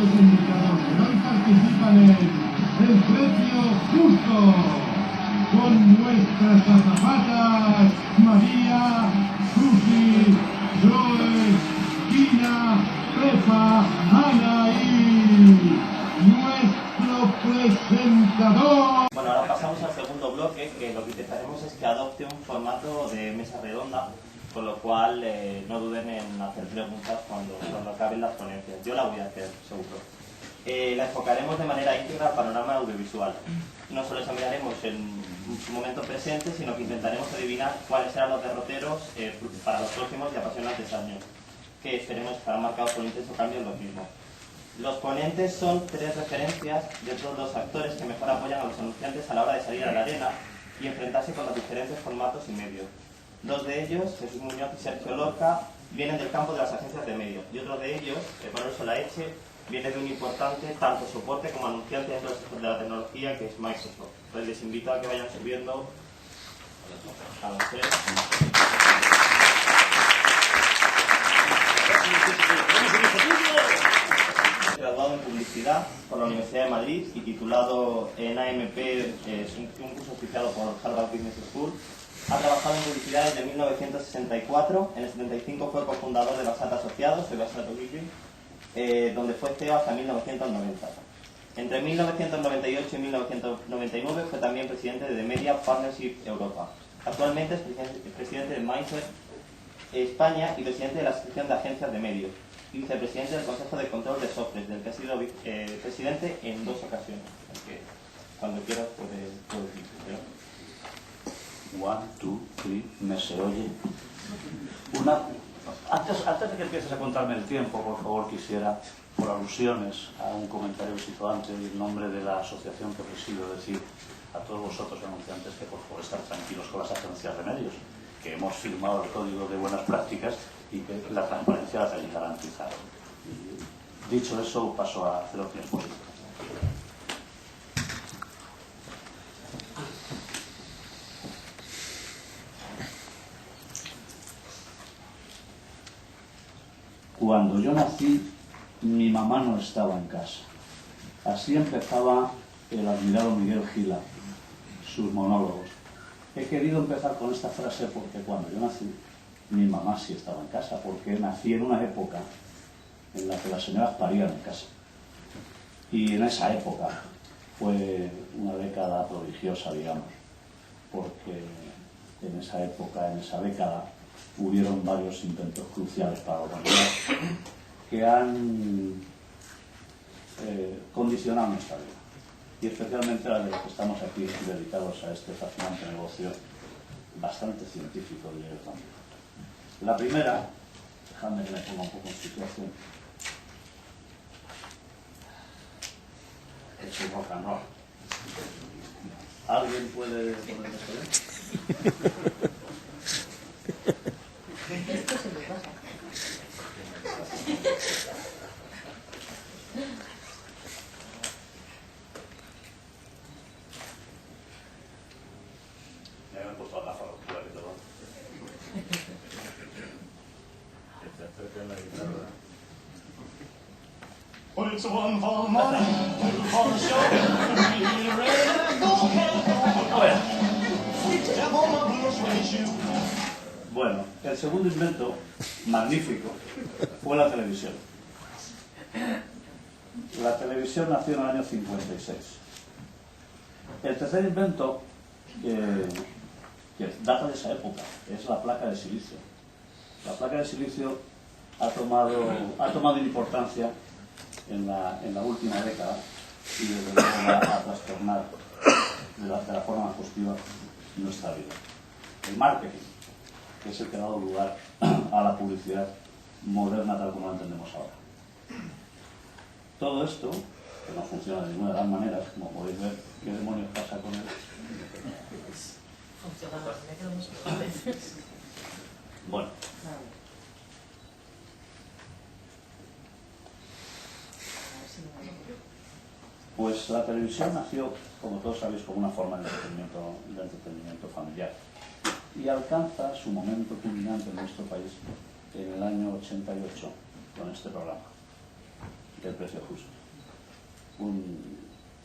estos invitados que hoy participan en El Precio Justo, con nuestras azafatas María, Susi, Joe, Gina, Pepa, Ana y nuestro presentador. Bueno, ahora pasamos al segundo bloque, que lo que intentaremos es que adopte un formato de mesa redonda, con lo cual no duden en hacer preguntas cuando acaben las ponencias. Yo la voy a hacer, seguro. La enfocaremos de manera íntegra al panorama audiovisual. No solo examinaremos en su momento presente, sino que intentaremos adivinar cuáles serán los derroteros para los próximos y apasionantes años, que esperemos estarán marcados por un intenso cambio en los mismos. Los ponentes son tres referencias de otros dos actores que mejor apoyan a los anunciantes a la hora de salir a la arena y enfrentarse con los diferentes formatos y medios. Dos de ellos, Jesús Muñoz y Sergio Lorca, vienen del campo de las agencias de medios, y otro de ellos, Manuel Solaeche, viene de un importante tanto soporte como anunciante dentro del sector de la tecnología, que es Microsoft. Pues les invito a que vayan subiendo a los tres. Graduado en Publicidad por la Universidad de Madrid y titulado en AMP, es un curso oficiado por Harvard Business School. Ha trabajado en publicidad desde 1964, en el 75 fue cofundador de Basat Asociados, de Basat Origin, donde fue CEO hasta 1990. Entre 1998 y 1999 fue también presidente de The Media Partnership Europa. Actualmente es presidente de Mindset España y presidente de la Asociación de Agencias de Medios y vicepresidente del Consejo de Control de Software, del que ha sido presidente en 2 ocasiones. Así que cuando quieras puedes decir. 1, 2, 3, ¿me se oye? Antes de que empieces a contarme el tiempo, por favor, quisiera, por alusiones a un comentario que se hizo antes y en nombre de la asociación que presido, decir a todos vosotros anunciantes que por favor estar tranquilos con las agencias de medios, que hemos firmado el código de buenas prácticas y que la transparencia la tenéis garantizada. Dicho eso, paso a hacer otro tiempo. Cuando yo nací, mi mamá no estaba en casa. Así empezaba el admirado Miguel Gila, sus monólogos. He querido empezar con esta frase porque cuando yo nací, mi mamá sí estaba en casa, porque nací en una época en la que las señoras parían en casa. Y en esa época fue una década prodigiosa, digamos, porque en esa época, en esa década, hubieron varios intentos cruciales para la humanidad que han condicionado nuestra vida, y especialmente la de los que estamos aquí dedicados a este fascinante negocio bastante científico, diría yo también. La primera, dejadme que me ponga un poco en situación, es el rock and roll. ¿Alguien puede ponerme esto? Esto se me pasa. Ya me he puesto la gafas oscuras y todo. Well, it's a one for the money, two for the show, three ready to go. Step on my blue suede shoe. Bueno, el segundo invento, magnífico, fue la televisión. La televisión nació en el año 56. El tercer invento, que data de esa época, es la placa de silicio. La placa de silicio ha tomado importancia en la última década y desde luego va a trastornar de la forma más positiva nuestra vida. El marketing, que es el que ha dado lugar a la publicidad moderna tal como la entendemos ahora. Todo esto, que no funciona de ninguna de las maneras, como podéis ver, ¿qué demonios pasa con él? Bueno. Pues la televisión nació, como todos sabéis, como una forma de entretenimiento familiar y alcanza su momento culminante en nuestro país en el año 88 con este programa. el precio justo.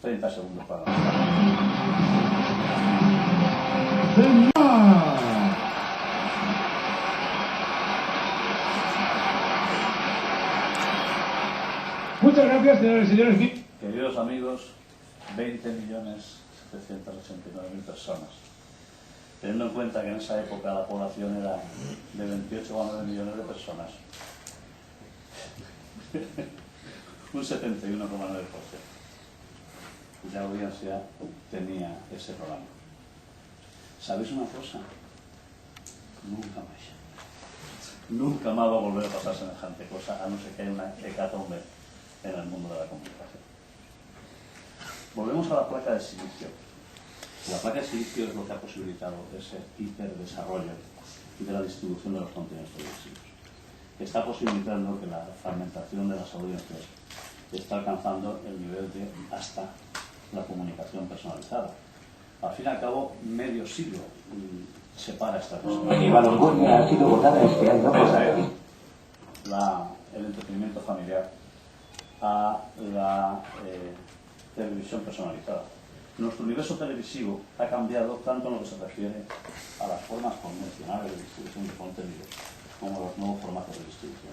30 segundos para Muchas gracias, señores y señores. Queridos amigos, 20.789.000 personas. Teniendo en cuenta que en esa época la población era de 28,9 millones de personas, un 71,9% de audiencia tenía ese programa. ¿Sabéis una cosa? Nunca más va a volver a pasar semejante cosa, a no ser que haya una hecatombe en el mundo de la comunicación. Volvemos a la placa de silicio. La placa de silicio es lo que ha posibilitado ese hiperdesarrollo de la distribución de los contenidos televisivos. Está posibilitando que la fragmentación de las audiencias está alcanzando el nivel de hasta la comunicación personalizada. Al fin y al cabo, medio siglo separa esta cosa. Ivanogornia ha sido votada este año por el entretenimiento familiar a la televisión personalizada. Nuestro universo televisivo ha cambiado tanto en lo que se refiere a las formas convencionales de distribución de contenidos como a los nuevos formatos de distribución.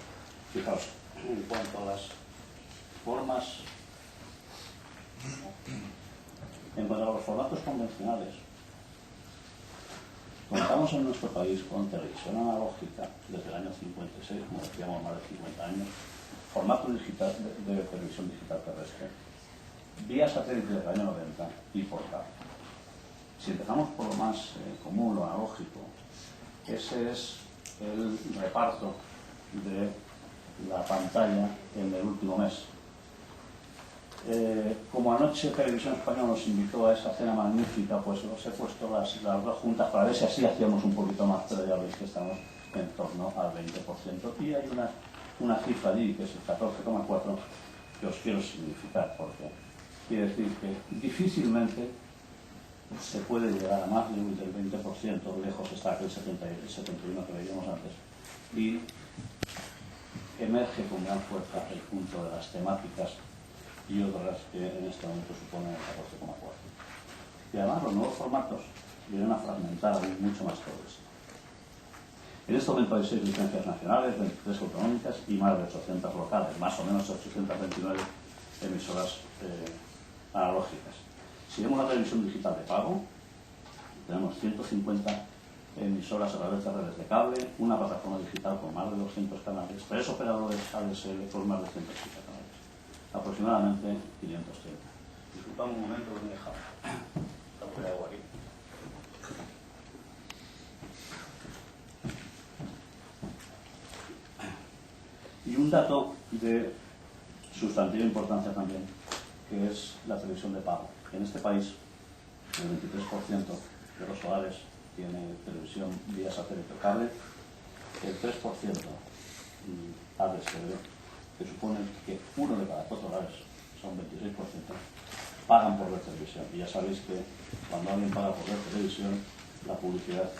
Fijaos, en cuanto a las formas, en cuanto a los formatos convencionales, contamos en nuestro país con televisión analógica desde el año 56, como decíamos, más de 50 años, formato digital de televisión digital terrestre, vía satélite del año 90 y por cable. Si empezamos por lo más común, lo analógico, ese es el reparto de la pantalla en el último mes. Como anoche Televisión Española nos invitó a esa cena magnífica, pues os he puesto las dos juntas para ver si así hacíamos un poquito más, pero ya veis que estamos en torno al 20%. Y hay una cifra allí, que es el 14,4%, que os quiero significar, porque quiere decir que difícilmente se puede llegar a más del 20%, lejos está aquel 71 que veíamos antes, y emerge con gran fuerza el punto de las temáticas y otras que en este momento suponen el 14,4%. Y además los nuevos formatos vienen a fragmentar aún mucho más todo esto. En este momento hay 6 licencias nacionales, 23 autonómicas y más de 800 locales, más o menos 829 emisoras analógicas. Si vemos la televisión digital de pago, tenemos 150 emisoras a través de redes de cable, una plataforma digital con más de 200 canales, 3 operadores ADSL con más de 130 canales, aproximadamente 530. Disculpad un momento que me he dejado. Está por agua aquí. Y un dato de sustantiva importancia también, que es la televisión de pago. En este país, el 23% de los hogares tiene televisión vía satélite o cable, el 3% ADSL, que supone que 1 de cada 4 hogares, son 26%, pagan por ver televisión. Y ya sabéis que cuando alguien paga por ver televisión, la publicidad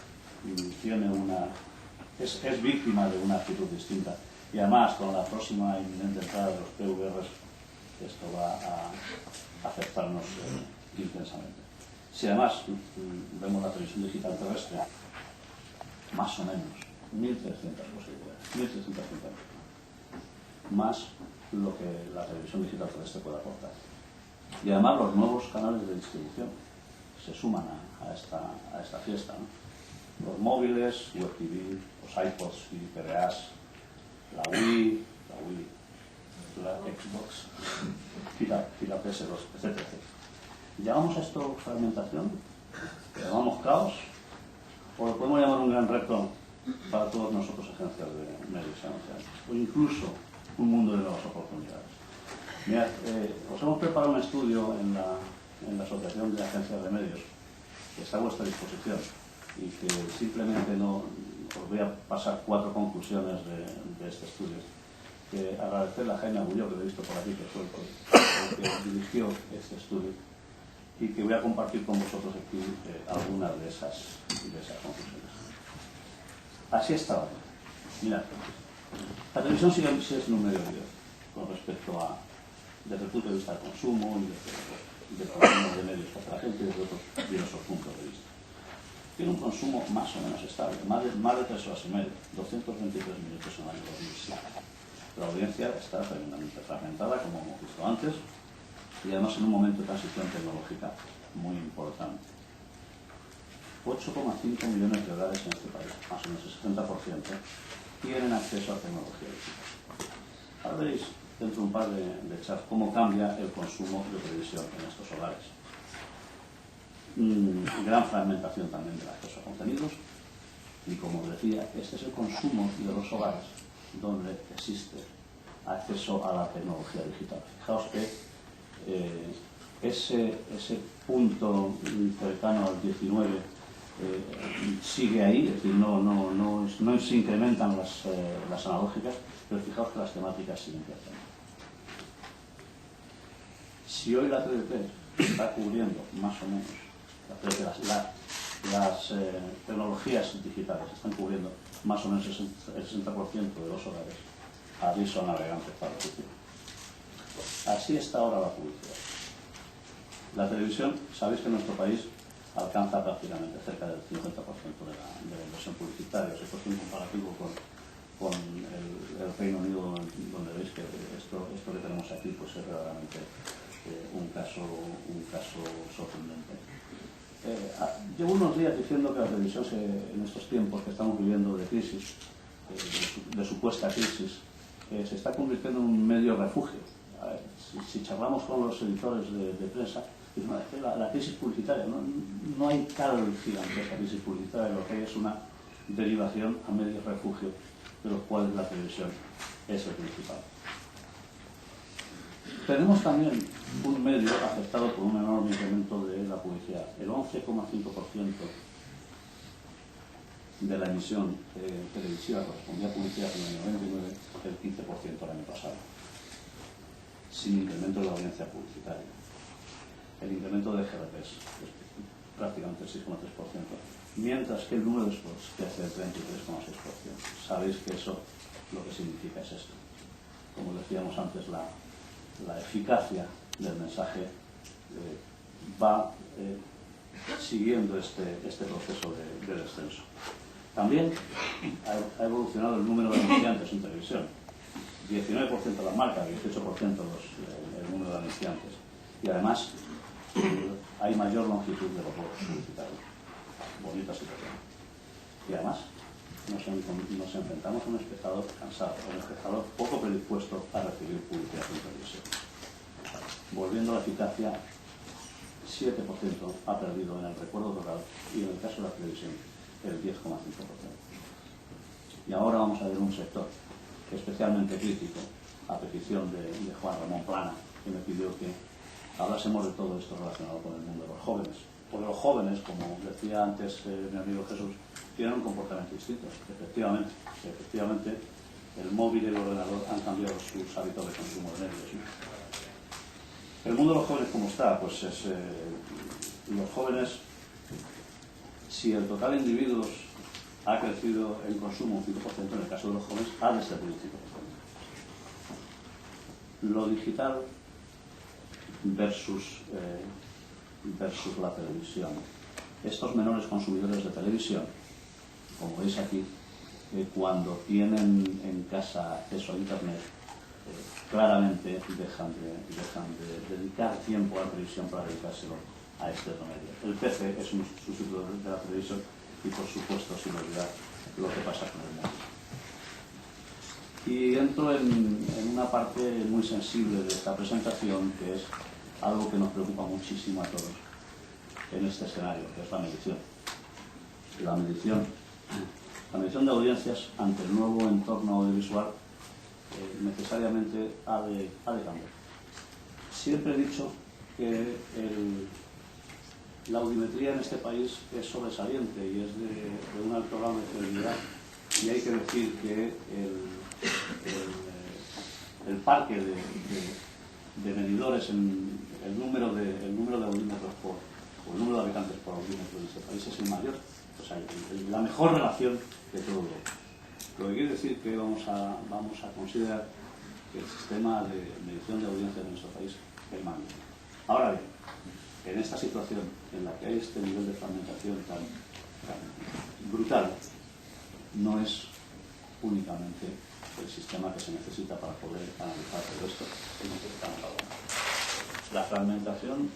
es víctima de una actitud distinta. Y además, con la próxima inminente entrada de los PVRs, esto va a afectarnos intensamente. Si además vemos la televisión digital terrestre, más o menos 1.300 posibilidades, 1.350, más lo que la televisión digital terrestre puede aportar. Y además los nuevos canales de distribución se suman a esta fiesta, ¿no? Los móviles, Web TV, los iPods y PDAs, la Wii, la Xbox y la PS2, etc. ¿Llamamos a esto fragmentación? ¿Le llamamos caos? ¿O lo podemos llamar un gran reto para todos nosotros, agencias de medios y anunciantes? O incluso un mundo de nuevas oportunidades. Mirad, os hemos preparado un estudio en la Asociación de Agencias de Medios, que está a vuestra disposición y que simplemente os voy a pasar 4 conclusiones de este estudio. Que agradecerle a Jaime Agulló, que lo he visto por aquí, que fue el que dirigió este estudio, y que voy a compartir con vosotros aquí algunas de esas conclusiones. Así estaba. Mirad, la televisión sigue siendo un medio líder con respecto a desde el punto de vista del consumo y del consumo de medios que hace la gente, desde otros diversos puntos de vista. Tiene un consumo más o menos estable, más de 3 horas y media, 223 minutos en el año 2007. La audiencia está tremendamente fragmentada, como hemos visto antes, y además en un momento de transición tecnológica muy importante. 8,5 millones de hogares en este país, más o menos el 60%, tienen acceso a tecnología digital. Ahora veréis dentro de un par de charts cómo cambia el consumo de televisión en estos hogares. Gran fragmentación también del acceso a contenidos y, como os decía, este es el consumo de los hogares donde existe acceso a la tecnología digital. Fijaos que ese punto cercano al 19 sigue ahí, es decir, no se incrementan las analógicas, pero fijaos que las temáticas siguen creciendo. Si hoy la TDT está cubriendo más o menos, las tecnologías digitales están cubriendo más o menos el 60% de los hogares, aviso a navegantes para el futuro. Así está ahora la publicidad. La televisión, sabéis que en nuestro país alcanza prácticamente cerca del 50% de la inversión publicitaria. Si fuese un comparativo con el Reino Unido, donde veis que esto que tenemos aquí pues es verdaderamente un caso sorprendente. Llevo unos días diciendo que la televisión, en estos tiempos que estamos viviendo de crisis, de supuesta crisis, se está convirtiendo en un medio refugio. Si charlamos con los editores de prensa, la crisis publicitaria, no hay tal gigantesca crisis publicitaria, lo que hay es una derivación a medios refugio, de los cuales la televisión es el principal. Tenemos también un medio afectado por un enorme incremento de la publicidad. El 11,5% de la emisión televisiva correspondía a publicidad en el año 99, el 15% el año pasado, sin incremento de la audiencia publicitaria. El incremento de GRPs es prácticamente el 6,3%, mientras que el número de spots crece el 33,6%. Sabéis que eso lo que significa es esto. Como decíamos antes, la eficacia del mensaje va siguiendo este proceso de descenso. También ha evolucionado el número de anunciantes en televisión. 19% de la marca, 18% el número de anunciantes. Y además hay mayor longitud de los bloques publicitarios. Bonita situación. Y además nos enfrentamos a un espectador cansado, a un espectador poco predispuesto a recibir publicidad en televisión. Volviendo a la eficacia, 7% ha perdido en el recuerdo total y en el caso de la televisión el 10,5%. Y ahora vamos a ver un sector especialmente crítico, a petición de Juan Ramón Plana, que me pidió que hablásemos de todo esto relacionado con el mundo de los jóvenes. Porque los jóvenes, como decía antes mi amigo Jesús, tienen un comportamiento distinto. Efectivamente, el móvil y el ordenador han cambiado sus hábitos de consumo de medios, ¿no? El mundo de los jóvenes, ¿cómo está? Pues los jóvenes, si el total de individuos ha crecido en consumo un 5%, en el caso de los jóvenes ha descendido un 5%. Lo digital versus la televisión. Estos menores consumidores de televisión, como veis aquí, cuando tienen en casa acceso a Internet, claramente dejan de dedicar tiempo a la televisión para dedicárselo a este otro medio. El PC es un sustituto de la televisión y, por supuesto, sin olvidar lo que pasa con el móvil. Y entro en una parte muy sensible de esta presentación, que es algo que nos preocupa muchísimo a todos en este escenario, que es la medición. La medición de audiencias ante el nuevo entorno audiovisual necesariamente ha de cambiar. Siempre he dicho que la audiometría en este país es sobresaliente y es de un alto grado de fidelidad, y hay que decir que el parque de medidores en el número de audímetros o el número de habitantes por audímetro en este país es el mayor, o sea, la mejor relación de todo Europa. Lo que quiere decir que vamos a considerar que el sistema de medición de audiencia de nuestro país es malo. Ahora bien, en esta situación en la que hay este nivel de fragmentación tan brutal, no es únicamente el sistema que se necesita para poder analizar todo esto, que necesitamos algo más. La fragmentación,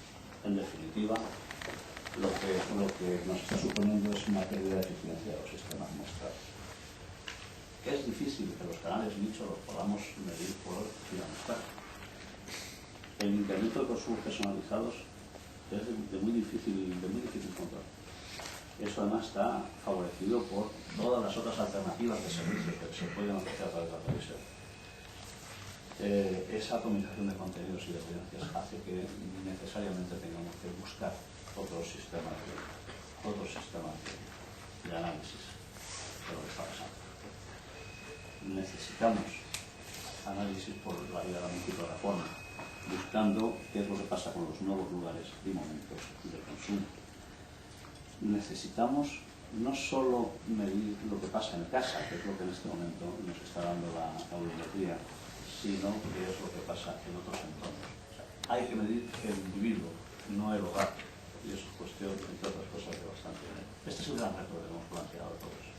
en definitiva, lo que nos está suponiendo es una pérdida de eficiencia de los sistemas mostrados. Que es difícil que los canales nicho los podamos medir por mostrar. El incremento de consumos personalizados es de muy difícil control. Eso además está favorecido por todas las otras alternativas de servicios que se pueden ofrecer a través de la televisión. Esa atomización de contenidos y de audiencias hace que necesariamente tengamos que buscar otros sistemas de análisis de lo que está pasando. Necesitamos análisis por la vía de la multiplataforma, buscando qué es lo que pasa con los nuevos lugares y momentos de consumo. Necesitamos no solo medir lo que pasa en casa, que es lo que en este momento nos está dando la audiometría, sino qué es lo que pasa en otros entornos. O sea, hay que medir el individuo, no el hogar. Y eso es cuestión, entre otras cosas, de bastante dinero. Este es el gran reto que hemos planteado todos.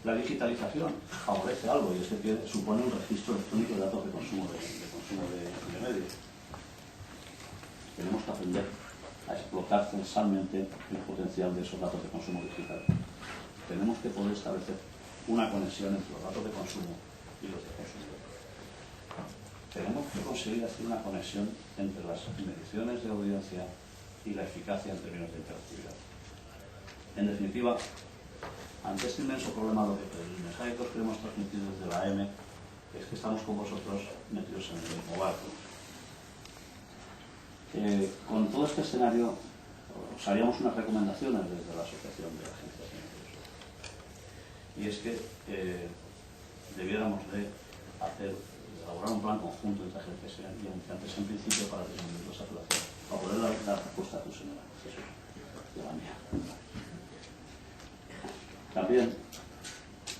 La digitalización favorece algo, y es que supone un registro electrónico de datos de consumo de medios. Tenemos que aprender a explotar censalmente el potencial de esos datos de consumo digital. Tenemos que poder establecer una conexión entre los datos de consumo y los de consumidor. Tenemos que conseguir hacer una conexión entre las mediciones de audiencia y la eficacia en términos de interactividad. En definitiva, ante este inmenso problema, el mensaje que os queremos transmitir desde la AM es que estamos con vosotros metidos en el mismo barco. Con todo este escenario, os haríamos unas recomendaciones desde la Asociación de Agencias de Medios. Y es que debiéramos de elaborar un plan conjunto entre agencias y anunciantes en principio para disminuir la saturación, para poder dar respuesta a tu señora. Eso es la mía. También,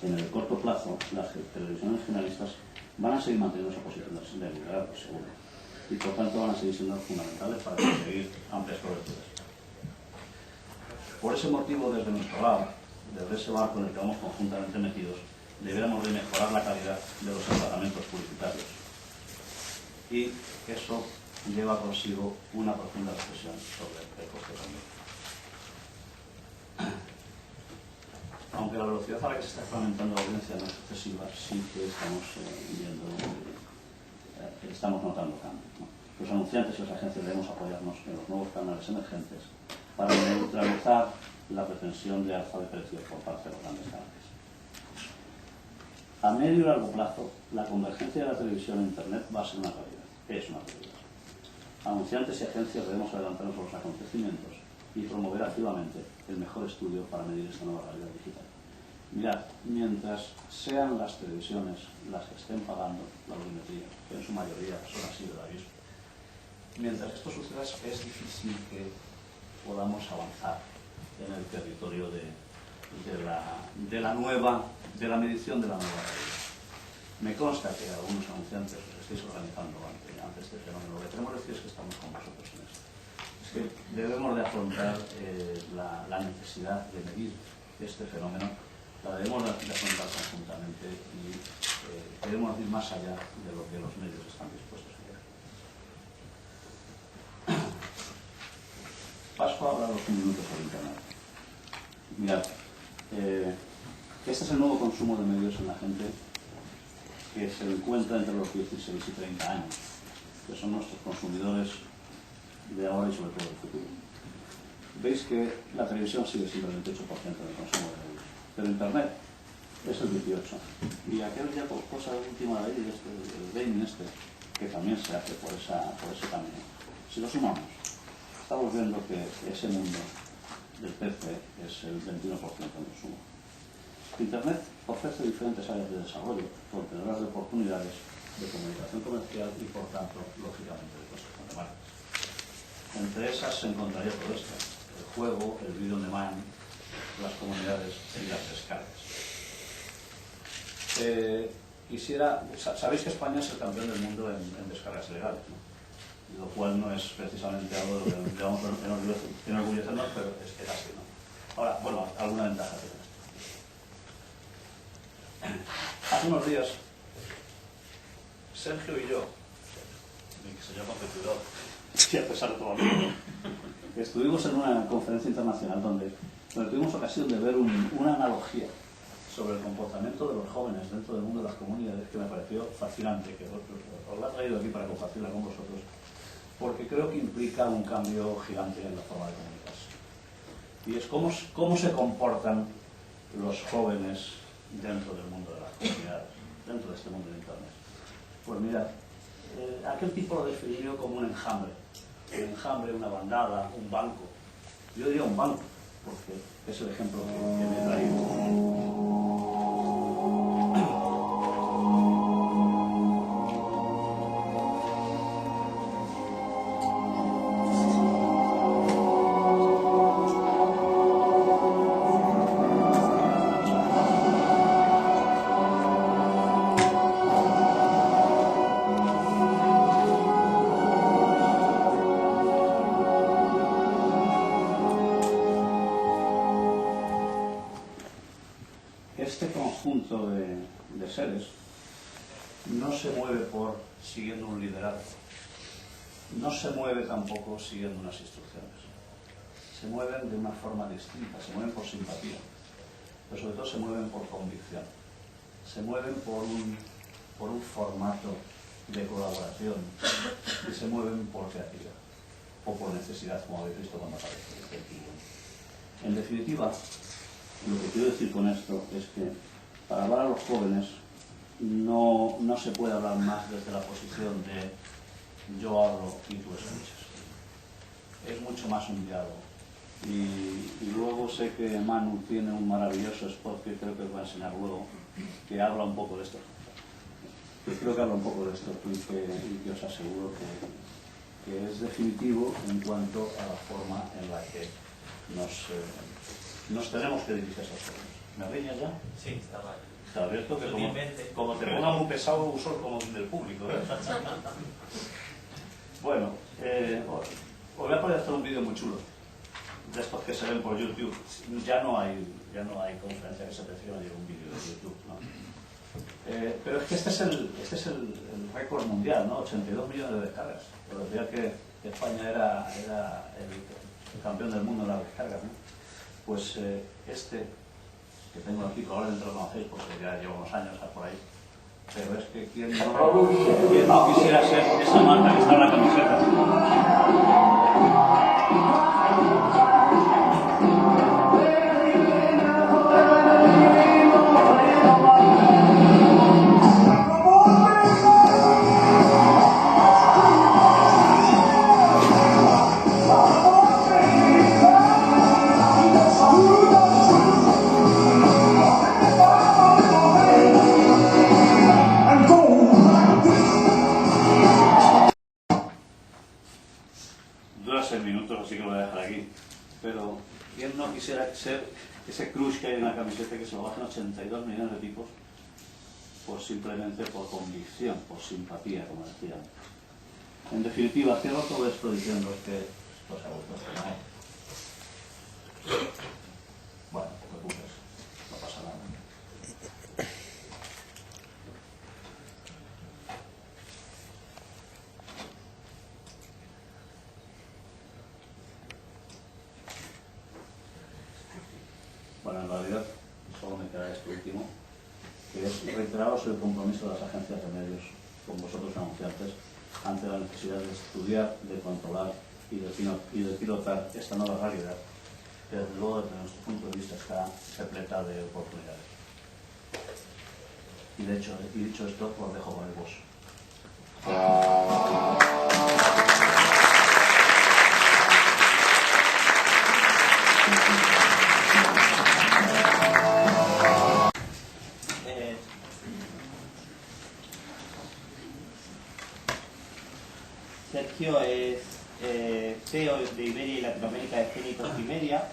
en el corto plazo, las televisiones generalistas van a seguir manteniendo esa posición de liderazgo, seguro. Y por tanto van a seguir siendo fundamentales para conseguir amplias coberturas. Por ese motivo, desde nuestro lado, desde ese barco en el que vamos conjuntamente metidos, deberíamos de mejorar la calidad de los tratamientos publicitarios. Y eso lleva consigo una profunda reflexión sobre el coste también. Aunque la velocidad a la que se está fragmentando la audiencia no es excesiva, sí que estamos notando cambios, ¿no? Los anunciantes y las agencias debemos apoyarnos en los nuevos canales emergentes para neutralizar la pretensión de alza de precios por parte de los grandes canales. A medio y largo plazo, la convergencia de la televisión e Internet va a ser una realidad. Es una realidad. Anunciantes y agencias debemos adelantarnos a los acontecimientos y promover activamente el mejor estudio para medir esta nueva realidad digital. Mirad, mientras sean las televisiones las que estén pagando la audiometría, que en su mayoría son así de la misma, mientras esto suceda es difícil que podamos avanzar en el territorio de la medición de la nueva realidad. Me consta que algunos anunciantes os estáis organizando ante este fenómeno. Lo que queremos decir es que estamos con vosotros en esto. Es que debemos de afrontar la necesidad de medir este fenómeno, la debemos de afrontar conjuntamente y queremos ir más allá de lo que los medios están dispuestos a hacer. Paso ahora a los 1 minutos por Internet. Mirad, este es el nuevo consumo de medios en la gente que se encuentra entre los 16 y 30 años, que son nuestros consumidores de ahora y sobre todo del futuro. Veis que la televisión sigue siendo el 28% del consumo de medios, pero Internet es el 18%. Y aquella cosa última de ahí, el gaming que también se hace por ese camino. Si lo sumamos, estamos viendo que ese mundo del PC es el 21% del consumo. Internet ofrece diferentes áreas de desarrollo, contenedoras de oportunidades de comunicación comercial y, por tanto, lógicamente, de construcción de marcas. Entre esas se encontraría todo esto: el juego, el video on demand, las comunidades y las descargas. sabéis que España es el campeón del mundo en descargas ilegales, ¿no? Lo cual no es precisamente algo de lo que debamos enorgullecernos, pero es así, ¿no? Ahora, bueno, alguna ventaja tiene esto. Hace unos días, Sergio y yo, mi señor competidor, y a pesar de todo, estuvimos en una conferencia internacional donde tuvimos ocasión de ver una analogía sobre el comportamiento de los jóvenes dentro del mundo de las comunidades que me pareció fascinante, que os la he traído aquí para compartirla con vosotros, porque creo que implica un cambio gigante en la forma de comunicarse. Y es cómo se comportan los jóvenes dentro del mundo de las comunidades, dentro de este mundo de Internet. Pues mirad, aquel tipo lo definió como un enjambre, una bandada, un banco. Yo diría un banco, porque es el ejemplo que me he traído. Este conjunto de seres no se mueve siguiendo un liderazgo, no se mueve tampoco siguiendo unas instrucciones. Se mueven de una forma distinta, se mueven por simpatía, pero sobre todo se mueven por convicción. Se mueven por un formato de colaboración y se mueven por creatividad o por necesidad, como habéis visto cuando aparece este equipo. En definitiva, lo que quiero decir con esto es que para hablar a los jóvenes no se puede hablar más desde la posición de yo hablo y tú escuchas. Es mucho más un diálogo. Y luego sé que Manu tiene un maravilloso spot que creo que os va a enseñar luego, que habla un poco de esto. Yo creo que habla un poco de esto y que os aseguro que es definitivo en cuanto a la forma en la que nos tenemos que dirigir a esos jóvenes. ¿Me riñas ya? Sí, está mal. Está abierto que como te ponga muy pesado, uso como del público, ¿eh? Bueno, os voy a poner hacer un vídeo muy chulo de estos que se ven por YouTube. Ya no hay conferencia que se precie a un vídeo de YouTube, ¿no? Pero es que este es el récord mundial, ¿no? 82 millones de descargas. Os decía que España era el campeón del mundo en las descargas, ¿no? Pues este que tengo aquí, probablemente lo conocéis porque ya llevo unos años por ahí, pero es que ¿quién no quisiera ser esa marca que está en la camiseta? Dura 6 minutos, así que lo voy a dejar aquí. Pero ¿quién no quisiera ser ese crush que hay en la camiseta que se lo bajan 82 millones de tipos? Pues simplemente por convicción, por simpatía, como decía antes. En definitiva, cierro todo esto diciendo que esto se ha vuelto a. Bueno, no te preocupes, no pasa nada. Bueno, en realidad solo me queda esto último, que es reiteraros el compromiso de las agencias de medios con vosotros anunciantes ante la necesidad de estudiar, de controlar y de pilotar esta nueva realidad que desde luego desde nuestro punto de vista está repleta de oportunidades. Y de hecho, y dicho esto, os dejo con el boss. Sergio es CEO de Iberia y Latinoamérica de Génicos y Media.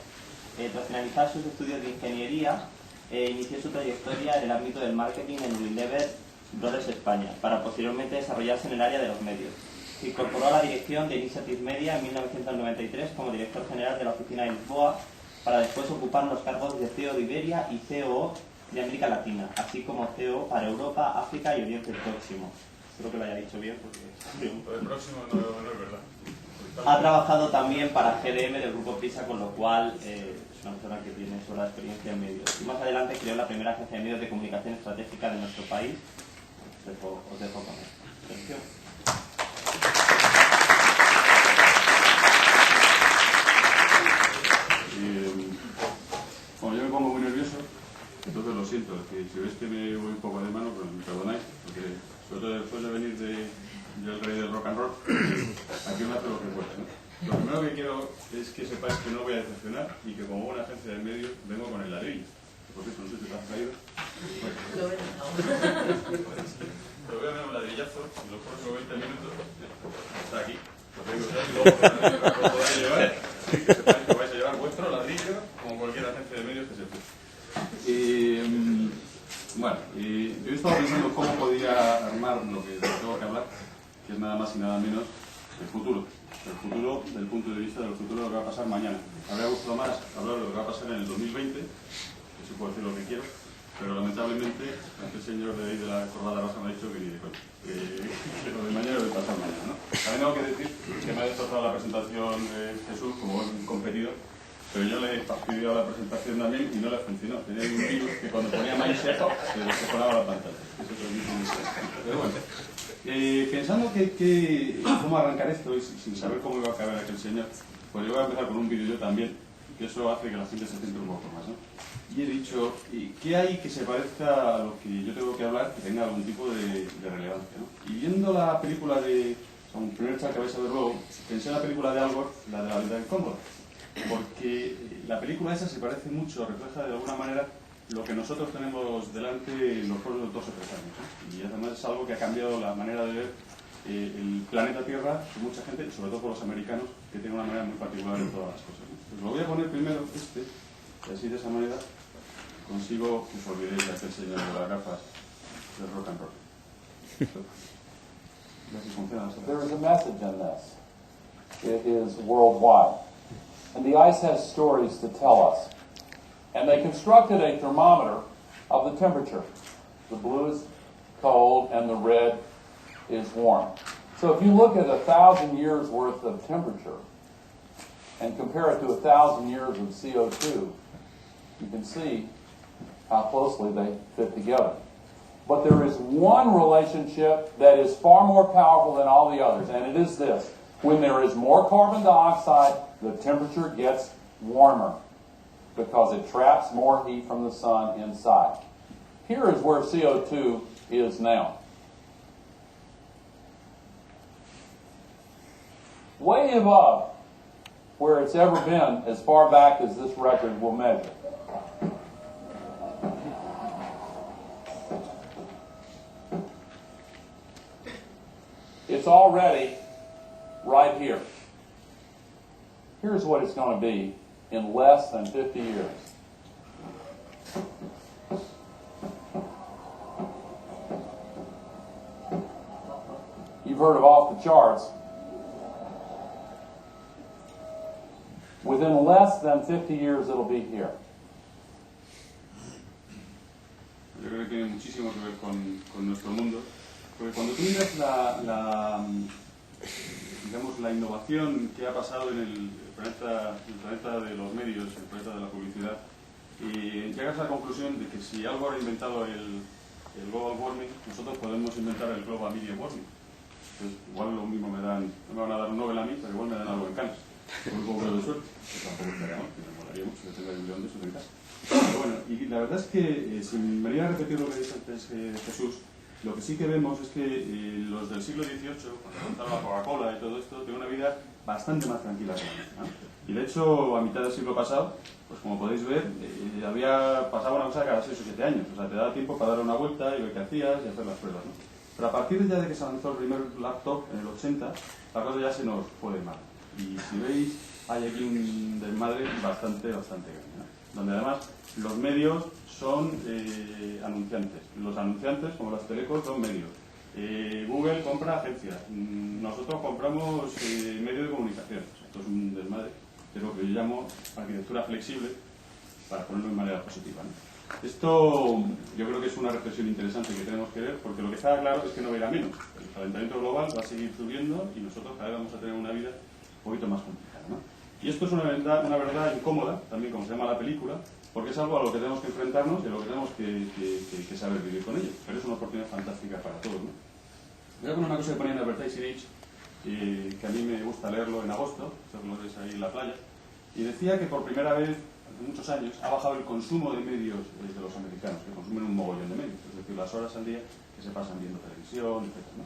Tras finalizar sus estudios de ingeniería, inició su trayectoria en el ámbito del marketing en Unilever Brothers España, para posteriormente desarrollarse en el área de los medios. Se incorporó a la dirección de Initiative Media en 1993 como director general de la oficina de Lisboa, para después ocupar los cargos de CEO de Iberia y COO de América Latina, así como CEO para Europa, África y Oriente Próximo. Espero que lo haya dicho bien porque... El próximo no es verdad. Ha trabajado también para GDM del grupo Prisa, con lo cual es una persona que tiene sobra experiencia en medios. Y más adelante creó la primera agencia de medios de comunicación estratégica de nuestro país. Os dejo con él. Atención. Bueno, yo me pongo muy nervioso, entonces lo siento. Si veis que me voy un poco de mano, pues me perdonáis, porque sobre todo después de venir yo el rey del rock and roll, aquí uno hace lo que puede, ¿no? Lo primero que quiero es que sepáis que no voy a decepcionar y que como buena agencia de medios vengo con el ladrillo. Por cierto, no sé si te has traído. Lo ven. Pero voy a dar un ladrillazo en los próximos 20 minutos. Está aquí. Lo tengo ya y lo podéis llevar. Así que sepáis que vais a llevar vuestro ladrillo como cualquier agencia de medios que se pueda. Bueno, yo estaba pensando cómo podía armar lo que tengo que hablar, que es nada más y nada menos el futuro. El futuro desde el punto de vista del futuro de lo que va a pasar mañana. Me habría gustado más hablar de lo que va a pasar en el 2020, que se puede decir lo que quiero, pero lamentablemente aquel señor de ahí de la corbata roja me ha dicho que ni de coña, que lo de mañana lo de pasar mañana, ¿no? También tengo que decir que me ha destrozado la presentación de Jesús como un competidor, pero yo le he fastidiado la presentación también y no le funcionó. Tenía un virus que cuando ponía mindset se desconectaba la pantalla. Eso es lo mismo. Pero bueno, pensando cómo arrancar esto y sin saber cómo iba a acabar aquel señor, pues yo voy a empezar con un vídeo yo también, que eso hace que la gente se centre un poco más, ¿no? Y he dicho, ¿qué hay que se parezca a lo que yo tengo que hablar, que tenga algún tipo de relevancia, ¿no? Y viendo la película un primer chat que vais a ver luego, pensé en la película de Al Gore, la de la vida del cóndor, porque la película esa se parece mucho, refleja de alguna manera lo que nosotros tenemos delante en los próximos 2 o 3 años, ¿no? Y además es algo que ha cambiado la manera de ver el planeta Tierra por mucha gente, sobre todo por los americanos, que tienen una manera muy particular en todas las cosas, ¿no? Pues lo voy a poner primero y así de esa manera consigo que os olvidéis de aquel señor de las gafas del rock and roll. There is a message in this. It is worldwide. And the ice has stories to tell us. And they constructed a thermometer of the temperature. The blue is cold and the red is warm. So if you look at 1,000 years worth of temperature and compare it to 1,000 years of CO2, you can see how closely they fit together. But there is one relationship that is far more powerful than all the others, and it is this. When there is more carbon dioxide, the temperature gets warmer because it traps more heat from the sun inside. Here is where CO2 is now. Way above where it's ever been as far back as this record will measure. It's already right here. Here's what it's going to be in less than 50 years. You've heard of off the charts. Within less than 50 years, it'll be here. Yo creo que tiene muchísimo que ver con nuestro mundo, porque cuando tú miras digamos, la innovación que ha pasado en el planeta de los medios, el planeta de la publicidad, y llegas a la conclusión de que si algo ha inventado el global warming, nosotros podemos inventar el global media warming. Entonces, igual lo mismo no me van a dar un Nobel a mí, pero igual me dan algo en Cannes. Con un poco de suerte, que tampoco estaría mal, que me molaría mucho que tenga un millón de esos en casa. Pero bueno, y la verdad es que, sin venir a repetir lo que dice antes Jesús, lo que sí que vemos es que los del siglo XVIII, cuando inventaron la Coca-Cola y todo esto, tienen una vida bastante más tranquila que la, ¿no? Y de hecho, a mitad del siglo pasado, pues como podéis ver, pasaba una cosa cada 6 o 7 años. O sea, te daba tiempo para dar una vuelta y ver qué hacías y hacer las pruebas, ¿no? Pero a partir ya de que se lanzó el primer laptop, en el 80, la cosa ya se nos fue mal. Y si veis, hay aquí un desmadre bastante grande, ¿no? donde además los medios son anunciantes. Los anunciantes, como las telecos, son medios. Google compra agencias. Nosotros compramos medios de comunicación. Esto es un desmadre, que es lo que yo llamo arquitectura flexible, para ponerlo de manera positiva, ¿no? Esto yo creo que es una reflexión interesante que tenemos que ver, porque lo que está claro es que no va a ir a menos. El calentamiento global va a seguir subiendo y nosotros cada vez vamos a tener una vida un poquito más complicada, ¿no? Y esto es una verdad incómoda, también como se llama la película, porque es algo a lo que tenemos que enfrentarnos y a lo que tenemos que saber vivir con ello. Pero es una oportunidad fantástica para todos, ¿no? Voy a poner una cosa que ponía en Advertising Age, que a mí me gusta leerlo en agosto, esto lo ves ahí en la playa, y decía que por primera vez hace muchos años ha bajado el consumo de medios de los americanos, que consumen un mogollón de medios, es decir, las horas al día que se pasan viendo televisión, etc., ¿no?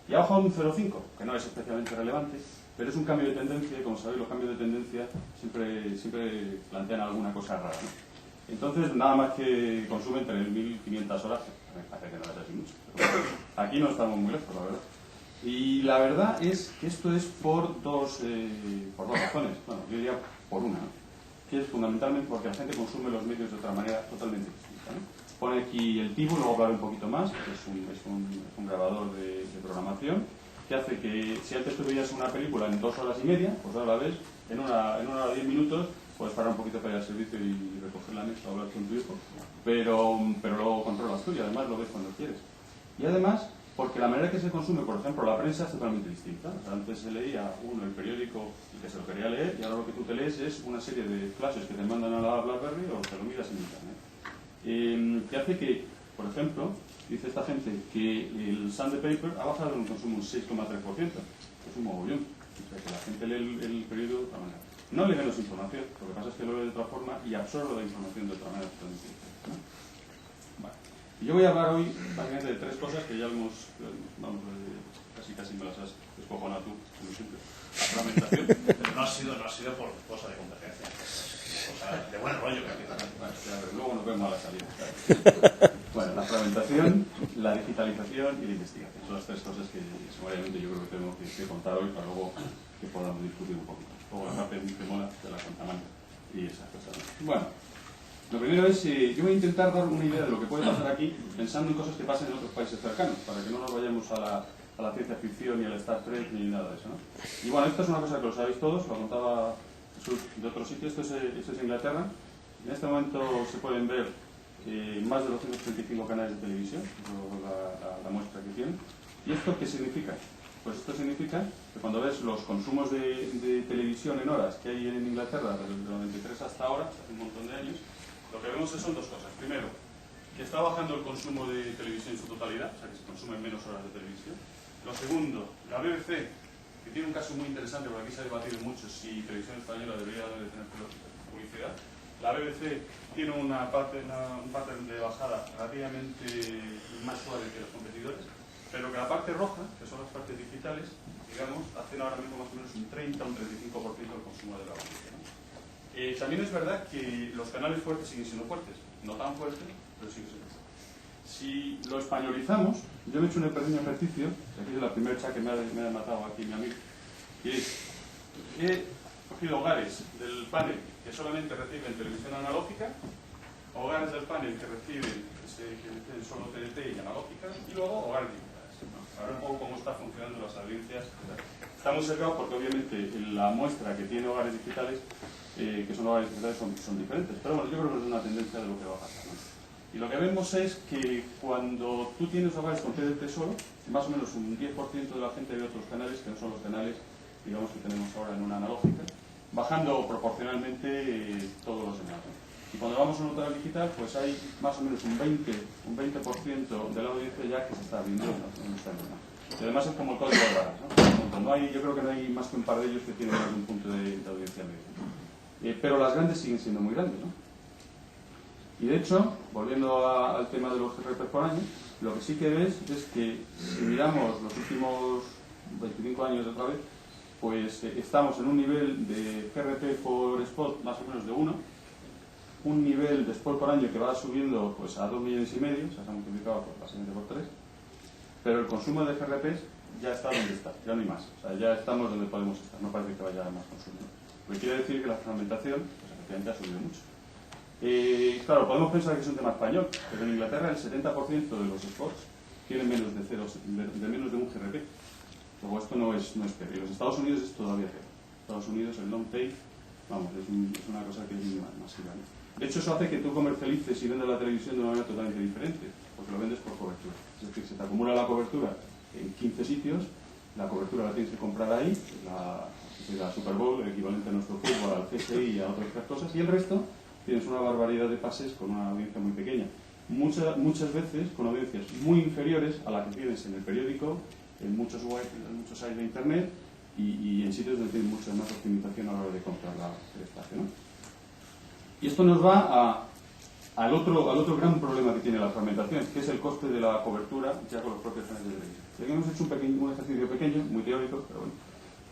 Y ha bajado un 0,5, que no es especialmente relevante, pero es un cambio de tendencia, y como sabéis, los cambios de tendencia siempre plantean alguna cosa rara, ¿no? Entonces, nada más que consumen 3.500 horas, me parece que no es así mucho, pero aquí no estamos muy lejos, la verdad. Y la verdad es que esto es por dos razones, bueno, yo diría por una, ¿no? Que es fundamentalmente porque la gente consume los medios de otra manera totalmente distinta, ¿no? Pone aquí el Tivo, luego hablaré un poquito más, que es un grabador de programación, que hace que si antes tú veías una película en 2 horas y media, pues ahora la ves en una hora 10 minutos, puedes parar un poquito para ir al servicio y recoger la mesa o hablar con tu hijo, pero luego controlas tú y además lo ves cuando quieres. Y además, porque la manera que se consume, por ejemplo, la prensa es totalmente distinta. O sea, antes se leía el periódico y que se lo quería leer, y ahora lo que tú te lees es una serie de flashes que te mandan a la BlackBerry o te lo miras en internet. Que hace que, por ejemplo, dice esta gente que el Sunday Paper ha bajado en el consumo un 6,3%. Es un mogollón. O sea, que la gente lee el periódico de otra manera. No lee menos información, lo que pasa es que lo lee de otra forma y absorbe la información de otra manera totalmente diferente, ¿no? Vale. Y yo voy a hablar hoy básicamente de 3 cosas que ya hemos, vamos, casi me las has descojonado tú, como siempre. La fragmentación. Pero no ha sido por cosa de competencia. Cosa de buen rollo, prácticamente. Bueno, luego nos vemos a la salida. Claro. Bueno, la fragmentación, la digitalización y la investigación. Son las 3 cosas que sumariamente yo creo que tenemos que contar hoy para luego que podamos discutir un poquito. Luego la parte que mola de la contamante y esas cosas. Bueno. Lo primero es, yo voy a intentar dar una idea de lo que puede pasar aquí, pensando en cosas que pasen en otros países cercanos, para que no nos vayamos a la ciencia ficción ni al Star Trek ni nada de eso, ¿no? Y bueno, esto es una cosa que lo sabéis todos, lo contaba Jesús de otro sitio, esto es Inglaterra. En este momento se pueden ver más de 235 canales de televisión, la muestra que tienen. ¿Y esto qué significa? Pues esto significa que cuando ves los consumos de televisión en horas que hay en Inglaterra, desde el 93 hasta ahora, hace un montón de años, lo que vemos son 2 cosas. Primero, que está bajando el consumo de televisión en su totalidad, o sea que se consumen menos horas de televisión. Lo segundo, la BBC, que tiene un caso muy interesante, porque aquí se ha debatido mucho si televisión española debería de tener publicidad. La BBC tiene un pattern de bajada relativamente más suave que los competidores, pero que la parte roja, que son las partes digitales, digamos, hacen ahora mismo más o menos un 30 o un 35% del consumo de la audiencia, ¿no? También es verdad que los canales fuertes siguen siendo fuertes, no tan fuertes, pero siguen siendo fuertes. Si lo españolizamos, yo me he hecho un pequeño ejercicio, aquí es la primera chat que me ha matado aquí mi amigo, que es, he cogido hogares del panel que solamente reciben televisión analógica, hogares del panel que reciben solo TDT y analógica, y luego hogares digitales, ¿no? A ver un poco cómo está funcionando las audiencias. Está muy cercado porque obviamente la muestra que tiene hogares digitales, que son hogares digitales, son diferentes. Pero bueno, yo creo que es una tendencia de lo que va a pasar, ¿no? Y lo que vemos es que cuando tú tienes hogares con TDT solo, más o menos un 10% de la gente ve otros canales que no son los canales, digamos, que tenemos ahora en una analógica, bajando proporcionalmente todos los demás, ¿no? Y cuando vamos a un hogar digital, pues hay más o menos un 20% de la audiencia ya que se está abriendo en esta zona. Y además es como el código de barras, ¿no? Yo creo que no hay más que un par de ellos que tienen algún punto de audiencia media. Pero las grandes siguen siendo muy grandes, ¿no? Y de hecho, volviendo al tema de los GRP por año, lo que sí que ves es que si miramos los últimos 25 años de otra vez, pues estamos en un nivel de GRP por spot más o menos de 1, un nivel de spot por año que va subiendo pues a 2,5 millones, o sea, se ha multiplicado básicamente por 3, pero el consumo de GRPs ya está donde está, ya no hay más, o sea, ya estamos donde podemos estar, no parece que vaya más consumo. Lo que quiere decir que la fragmentación, pues efectivamente ha subido mucho. Claro, podemos pensar que es un tema español, pero en Inglaterra el 70% de los spots tienen menos de menos de un GRP. Luego esto no es peor. En los Estados Unidos es todavía peor. En Estados Unidos el non-pay, vamos, es una cosa que es masiva, ¿no? De hecho, eso hace que tú comercialices y vendas la televisión de una manera totalmente diferente, porque lo vendes por cobertura. Es decir, se te acumula la cobertura en 15 sitios, la cobertura la tienes que comprar ahí, la Super Bowl, el equivalente a nuestro fútbol, al CSI y a otras cosas, y el resto tienes una barbaridad de pases con una audiencia muy pequeña. Muchas veces con audiencias muy inferiores a la que tienes en el periódico, en muchos sites de internet y en sitios donde tienes mucha más optimización a la hora de comprar el espacio, ¿no? Y esto nos va al otro gran problema que tiene la fragmentación, que es el coste de la cobertura ya con los propios canales de televisión. Aquí hemos hecho un ejercicio pequeño, muy teórico, pero bueno,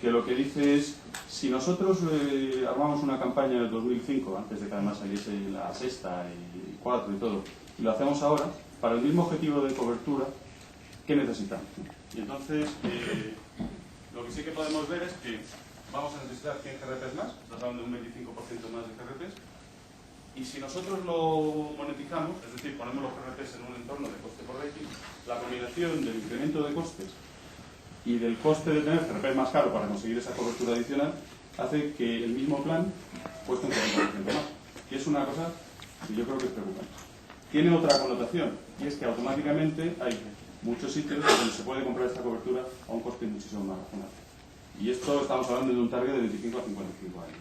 que lo que dice es, si nosotros armamos una campaña en el 2005, antes de que además saliese la Sexta y 4 y todo, y lo hacemos ahora, para el mismo objetivo de cobertura, ¿qué necesitamos? Y entonces, lo que sí que podemos ver es que vamos a necesitar 100 GRPs más, estamos hablando de un 25% más de GRPs, y si nosotros lo monetizamos, es decir, ponemos los GRPs en un entorno de coste por rating, la combinación del incremento de costes y del coste de tener GRPs más caro para conseguir esa cobertura adicional hace que el mismo plan cueste un 40% más. Y es una cosa que yo creo que es preocupante. Tiene otra connotación, y es que automáticamente hay muchos sitios donde se puede comprar esta cobertura a un coste muchísimo más razonable. Y esto estamos hablando de un target de 25 a 55 años.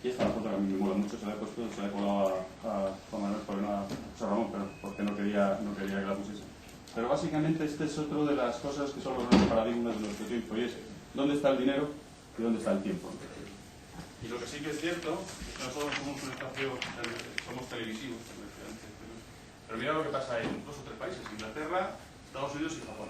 Y esta foto que a mí me mola mucho, se la he colado a Juan Manuel por una, Ramón, pero porque no quería que la pusiese. Pero básicamente este es otro de las cosas que son los grandes paradigmas de nuestro tiempo, y es ¿dónde está el dinero y dónde está el tiempo? Y lo que sí que es cierto es que nosotros somos un espacio, somos televisivos, pero mira lo que pasa en 2 o 3 países, Inglaterra, Estados Unidos y Japón.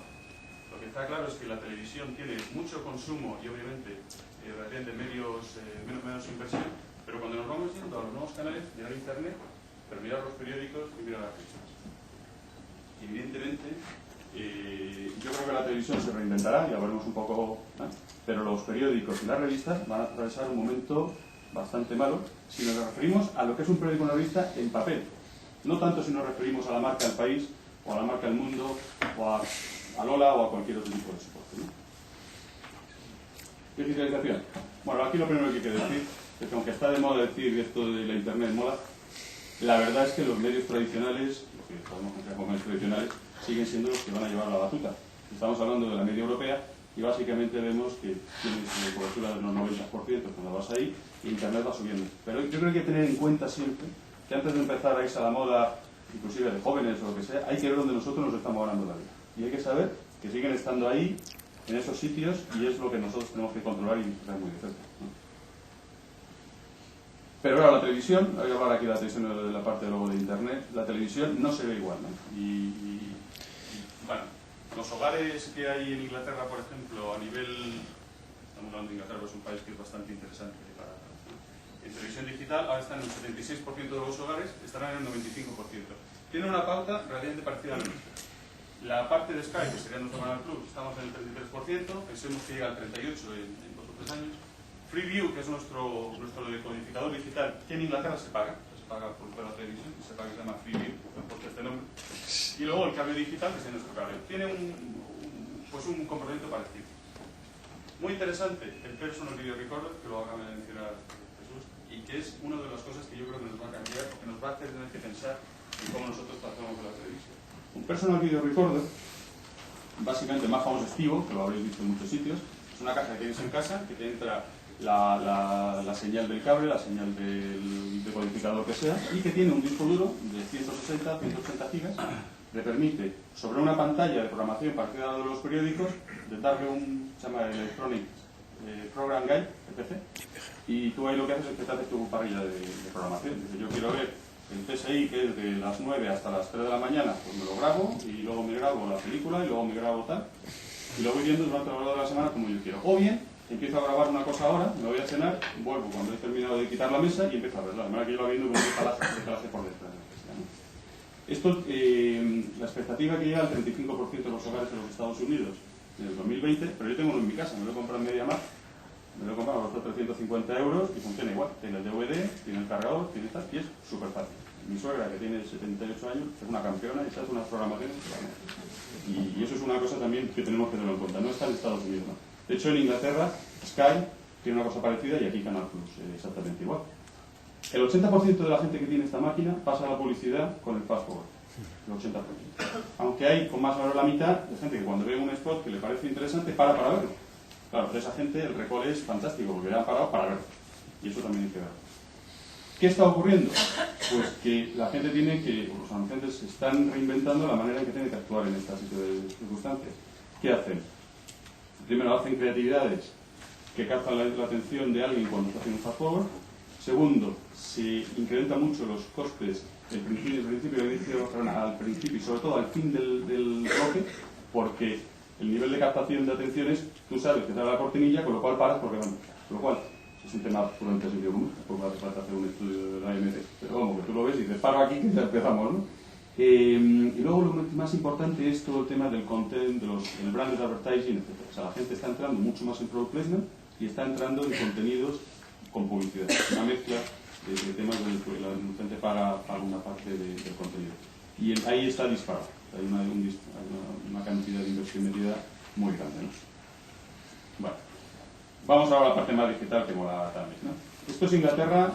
Lo que está claro es que la televisión tiene mucho consumo y obviamente de menos inversión, pero cuando nos vamos yendo a los nuevos canales, mirar internet, pero mirar los periódicos y mirar las revistas. Y evidentemente, yo creo que la televisión se reinventará, ya veremos un poco, ¿no? Pero los periódicos y las revistas van a atravesar un momento bastante malo si nos referimos a lo que es un periódico o una revista en papel. No tanto si nos referimos a la marca El País, o a la marca El Mundo, o a Lola, o a cualquier otro tipo de soporte, ¿no? Digitalización. Bueno, aquí lo primero que hay que decir es que aunque está de moda decir que esto de la internet mola, la verdad es que los medios tradicionales, lo que podemos considerar como medios tradicionales, siguen siendo los que van a llevar la batuta. Estamos hablando de la media europea y básicamente vemos que tienes cobertura de unos 90% cuando vas ahí y internet va subiendo. Pero yo creo que hay que tener en cuenta siempre que antes de empezar a irse a la moda, inclusive de jóvenes o lo que sea, hay que ver dónde nosotros nos estamos ganando la vida. Y hay que saber que siguen estando ahí, en esos sitios, y es lo que nosotros tenemos que controlar y vigilar muy de cerca, ¿no? Pero ahora la televisión, voy a hablar aquí de la televisión de la parte luego de internet, la televisión no se ve igual, ¿no? Bueno, los hogares que hay en Inglaterra, por ejemplo, a nivel, estamos hablando de Inglaterra, es un país que es bastante interesante para, ¿no? En televisión digital ahora están en el 76% de los hogares, estarán en el 95%. Tiene una pauta relativamente parecida a la nuestra. La parte de Sky, que sería nuestro canal Plus, estamos en el 33%, pensemos que llega al 38% en 2 o 3 años. Freeview, que es nuestro decodificador digital, que en Inglaterra se paga por la televisión, se paga, se llama Freeview, por este nombre. Y luego el cable digital, que es nuestro cable. Tiene un comportamiento parecido. Muy interesante el personal video recorder, que lo acaba de mencionar Jesús, y que es una de las cosas que yo creo que nos va a cambiar, porque nos va a hacer tener que pensar en cómo nosotros tratamos con la televisión. Un personal video recorder, básicamente más famoso es Tivo, que lo habréis visto en muchos sitios, es una caja que tienes en casa, que te entra la señal del cable, la señal del decodificador que sea, y que tiene un disco duro de 160, 180 gigas, le permite, sobre una pantalla de programación parecida a la de los periódicos, de darle se llama Electronic Program Guide, EPG, y tú ahí lo que haces es que te haces tu parrilla de programación. Dice, yo quiero ver el CSI, que es de las 9 hasta las 3 de la mañana, pues me lo grabo, y luego me grabo la película, y luego me grabo tal, y lo voy viendo durante la hora de la semana como yo quiero. O bien, empiezo a grabar una cosa ahora, me voy a cenar, vuelvo cuando he terminado de quitar la mesa y empiezo a verla. De manera que yo la viendo con un calaje por detrás. Esto, la expectativa que llega al 35% de los hogares en los Estados Unidos en el 2020, pero yo tengo uno en mi casa, me lo he comprado en MediaMarkt, Me lo he comprado, costó 350 euros y funciona igual. Tiene el DVD, tiene el cargador, tiene tal, y es súper fácil. Mi suegra, que tiene 78 años, es una campeona y se hace unas programaciones. Y eso es una cosa también que tenemos que tener en cuenta. No está en Estados Unidos, ¿no? De hecho, en Inglaterra, Sky tiene una cosa parecida y aquí Canal Plus exactamente igual. El 80% de la gente que tiene esta máquina pasa la publicidad con el fast forward. El 80%. Aunque hay con más o menos la mitad de gente que cuando ve un spot que le parece interesante para verlo. Claro, pero esa gente el recall es fantástico porque le han parado para verlo. Y eso también hay que verlo. ¿Qué está ocurriendo? Pues que la gente tiene que, los anunciantes están reinventando la manera en que tienen que actuar en estas circunstancias. ¿Qué hacen? Primero, hacen creatividades que captan la atención de alguien cuando está haciendo un fast forward. Segundo, se incrementan mucho los costes al principio y sobre todo al fin del bloque, porque el nivel de captación de atención es, tú sabes que te da la cortinilla, con lo cual paras porque van. Con lo cual, es un tema puramente sentido común, tampoco hace falta hacer un estudio de la AMT, pero vamos, que tú lo ves y dices, paro aquí que ya empezamos, ¿no? Y luego lo más importante es todo el tema del content, el branded advertising, etc. O sea, la gente está entrando mucho más en product placement y está entrando en contenidos con publicidad, una mezcla de temas donde la gente paga alguna parte del contenido. Y ahí está disparado, hay una cantidad de inversión metida muy grande, ¿no? Bueno, vamos ahora a la parte más digital que mola también, ¿no? Esto es Inglaterra,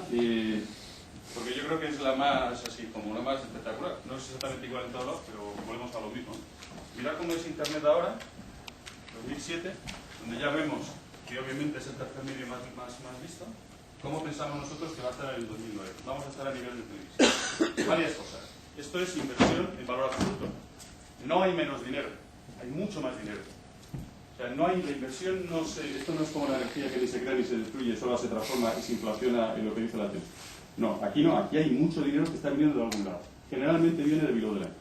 porque yo creo que es la más, así, como la más espectacular. No es exactamente igual en todos lados, pero volvemos a lo mismo. Mirad cómo es Internet ahora, 2007, donde ya vemos que obviamente es el tercer medio más visto. ¿Cómo pensamos nosotros que va a estar en el 2009? Vamos a estar a nivel de televisión. Varias cosas. Esto es inversión en valor absoluto. No hay menos dinero, hay mucho más dinero. O sea, no hay la inversión, esto no es como la energía que ni se crea ni se destruye, solo se transforma y se inflaciona en lo que dice la tesis. No, aquí hay mucho dinero que está viniendo de algún lado. Generalmente viene de below the line.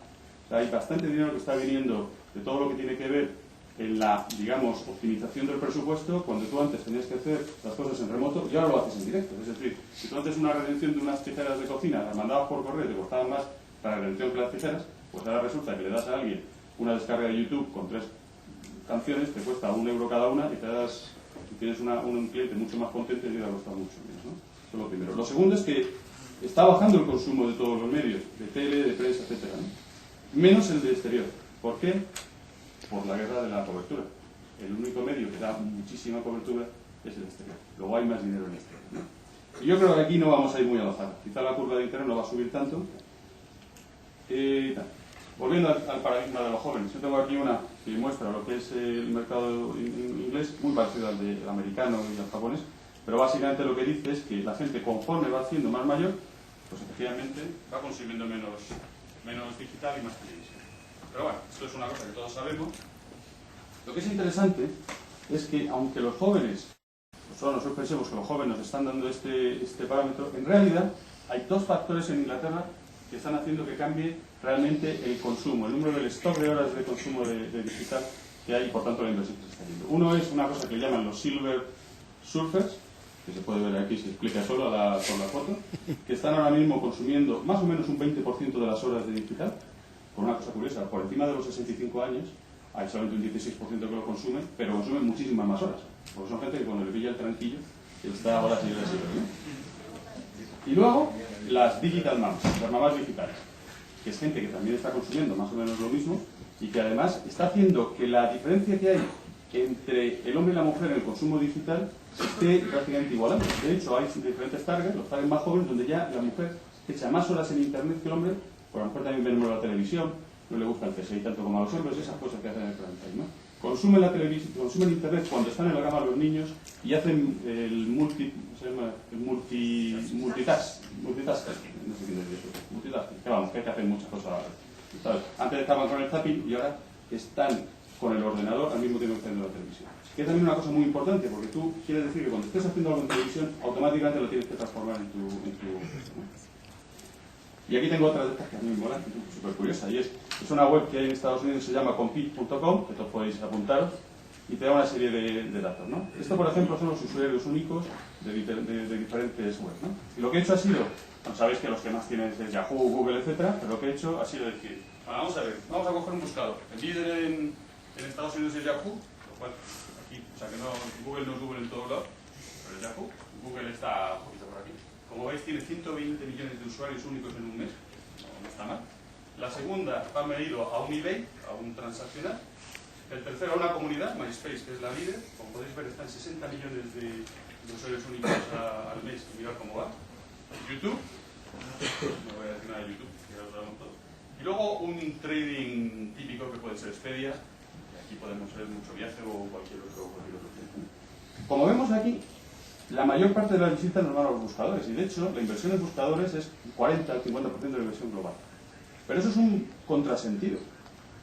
O sea, hay bastante dinero que está viniendo de todo lo que tiene que ver en la, digamos, optimización del presupuesto, cuando tú antes tenías que hacer las cosas en remoto y ahora lo haces en directo. Es decir, si tú antes una redención de unas tijeras de cocina las mandabas por correo y te costaban más la redención que las tijeras, pues ahora resulta que le das a alguien una descarga de YouTube con 3 canciones, te cuesta €1 cada una y tienes un cliente mucho más contento y te ha costado mucho menos, ¿no? Eso es lo primero. Lo segundo es que está bajando el consumo de todos los medios, de tele, de prensa, etc., ¿no? Menos el de exterior. ¿Por qué? Por la guerra de la cobertura. El único medio que da muchísima cobertura es el exterior. Luego hay más dinero en el exterior, ¿no? Y yo creo que aquí no vamos a ir muy a la azar. Quizá la curva de internet no va a subir tanto. Volviendo al paradigma de los jóvenes, yo tengo aquí una que muestra lo que es el mercado inglés, muy parecido al americano y al japonés, pero básicamente lo que dice es que la gente, conforme va siendo más mayor, pues efectivamente va consumiendo menos digital y más televisión. Pero bueno, esto es una cosa que todos sabemos. Lo que es interesante es que, aunque los jóvenes, solo nosotros pensemos que los jóvenes nos están dando este parámetro, en realidad hay 2 factores en Inglaterra que están haciendo que cambie realmente el consumo, el número del stock de horas de consumo de digital que hay y por tanto la inversión que se está haciendo. Uno es una cosa que llaman los Silver Surfers, que se puede ver aquí, se explica solo por la foto, que están ahora mismo consumiendo más o menos un 20% de las horas de digital, por una cosa curiosa, por encima de los 65 años hay solamente un 16% que lo consumen, pero consumen muchísimas más horas, porque son gente que cuando le pilla el tranquillo está horas y horas y horas, ¿no? Y luego, las digital moms, las mamás digitales, que es gente que también está consumiendo más o menos lo mismo y que además está haciendo que la diferencia que hay entre el hombre y la mujer en el consumo digital se esté prácticamente igualando. De hecho, hay diferentes targets, los targets más jóvenes, donde ya la mujer echa más horas en internet que el hombre, por a lo mejor también vemos la televisión, no le gusta el CSI tanto como a los hombres, esas cosas que hacen en el prime time, ¿no? Consumen la televisión, consumen internet cuando están en la cama los niños y hacen el multitasking, no sé qué decir eso, multitasking, que vamos, que hay que hacer muchas cosas a la vez, ¿sabes? Antes estaban con el zapping y ahora están con el ordenador al mismo tiempo que están viendo la televisión. Que es también una cosa muy importante, porque tú quieres decir que cuando estés haciendo algo en televisión, automáticamente lo tienes que transformar en tu ¿no? Y aquí tengo otra de estas que a mí me mola, que es súper curiosa, y es una web que hay en Estados Unidos que se llama compete.com, que todos podéis apuntaros, y te da una serie de datos, ¿no? Esto, por ejemplo, son los usuarios únicos de diferentes webs, ¿no? Y lo que he hecho ha sido, bueno, sabéis que los que más tienen es Yahoo, Google, etcétera, pero lo que he hecho ha sido decir, bueno, vamos a ver, vamos a coger un buscador. El líder en Estados Unidos es Yahoo, lo cual aquí, o sea que no, Google no es Google en todos lados, Pero el Yahoo, Google está un poquito por aquí. Como veis, tiene 120 millones de usuarios únicos en un mes. No está mal. La segunda va medido a un eBay, a un transaccional. El tercero a una comunidad, MySpace, que es la líder. Como podéis ver, están 60 millones de usuarios únicos al mes. Mirad cómo va. YouTube. No voy a decir nada de YouTube, que ya lo sabemos todos. Y luego un trading típico que puede ser Expedia. Y aquí podemos ver mucho viaje o cualquier otro tema. Como vemos aquí, la mayor parte de las visitas nos van a los buscadores. Y de hecho, la inversión en buscadores es 40 al 50% de la inversión global. Pero eso es un contrasentido.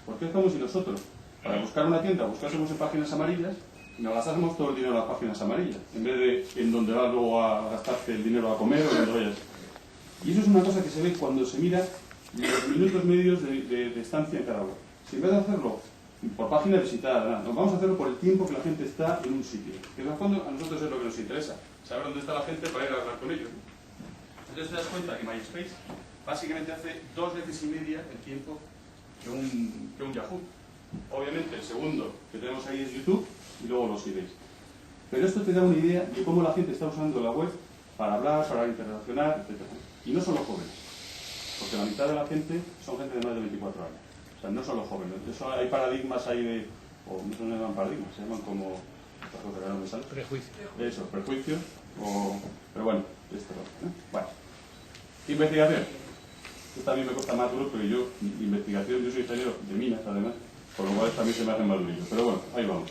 Porque es como si nosotros, para buscar una tienda, buscásemos en páginas amarillas y nos gastásemos todo el dinero en las páginas amarillas, en vez de en donde vas luego a gastarte el dinero a comer o donde vayas. Y eso es una cosa que se ve cuando se mira los minutos medios de estancia en cada web. Si en vez de hacerlo por página visitada, nada, nos vamos a hacerlo por el tiempo que la gente está en un sitio. Que en el fondo a nosotros es lo que nos interesa, saber dónde está la gente para ir a hablar con ellos. Entonces te das cuenta que MySpace básicamente hace 2 veces y media el tiempo que un Yahoo. Obviamente el segundo que tenemos ahí es YouTube y luego los eBay. Pero esto te da una idea de cómo la gente está usando la web para hablar, para interaccionar, etc. Y no son los jóvenes, porque la mitad de la gente son gente de más de 24 años. O sea, no son los jóvenes. Eso hay paradigmas ahí de... o no se llaman paradigmas, se llaman como... prejuicios. Eso, prejuicios. Pero bueno, esto no. Bueno. Investigación. Esto también me cuesta más duro, porque yo, investigación, yo soy ingeniero de minas, además, por lo cual también se me hacen más durillos. Pero bueno, ahí vamos.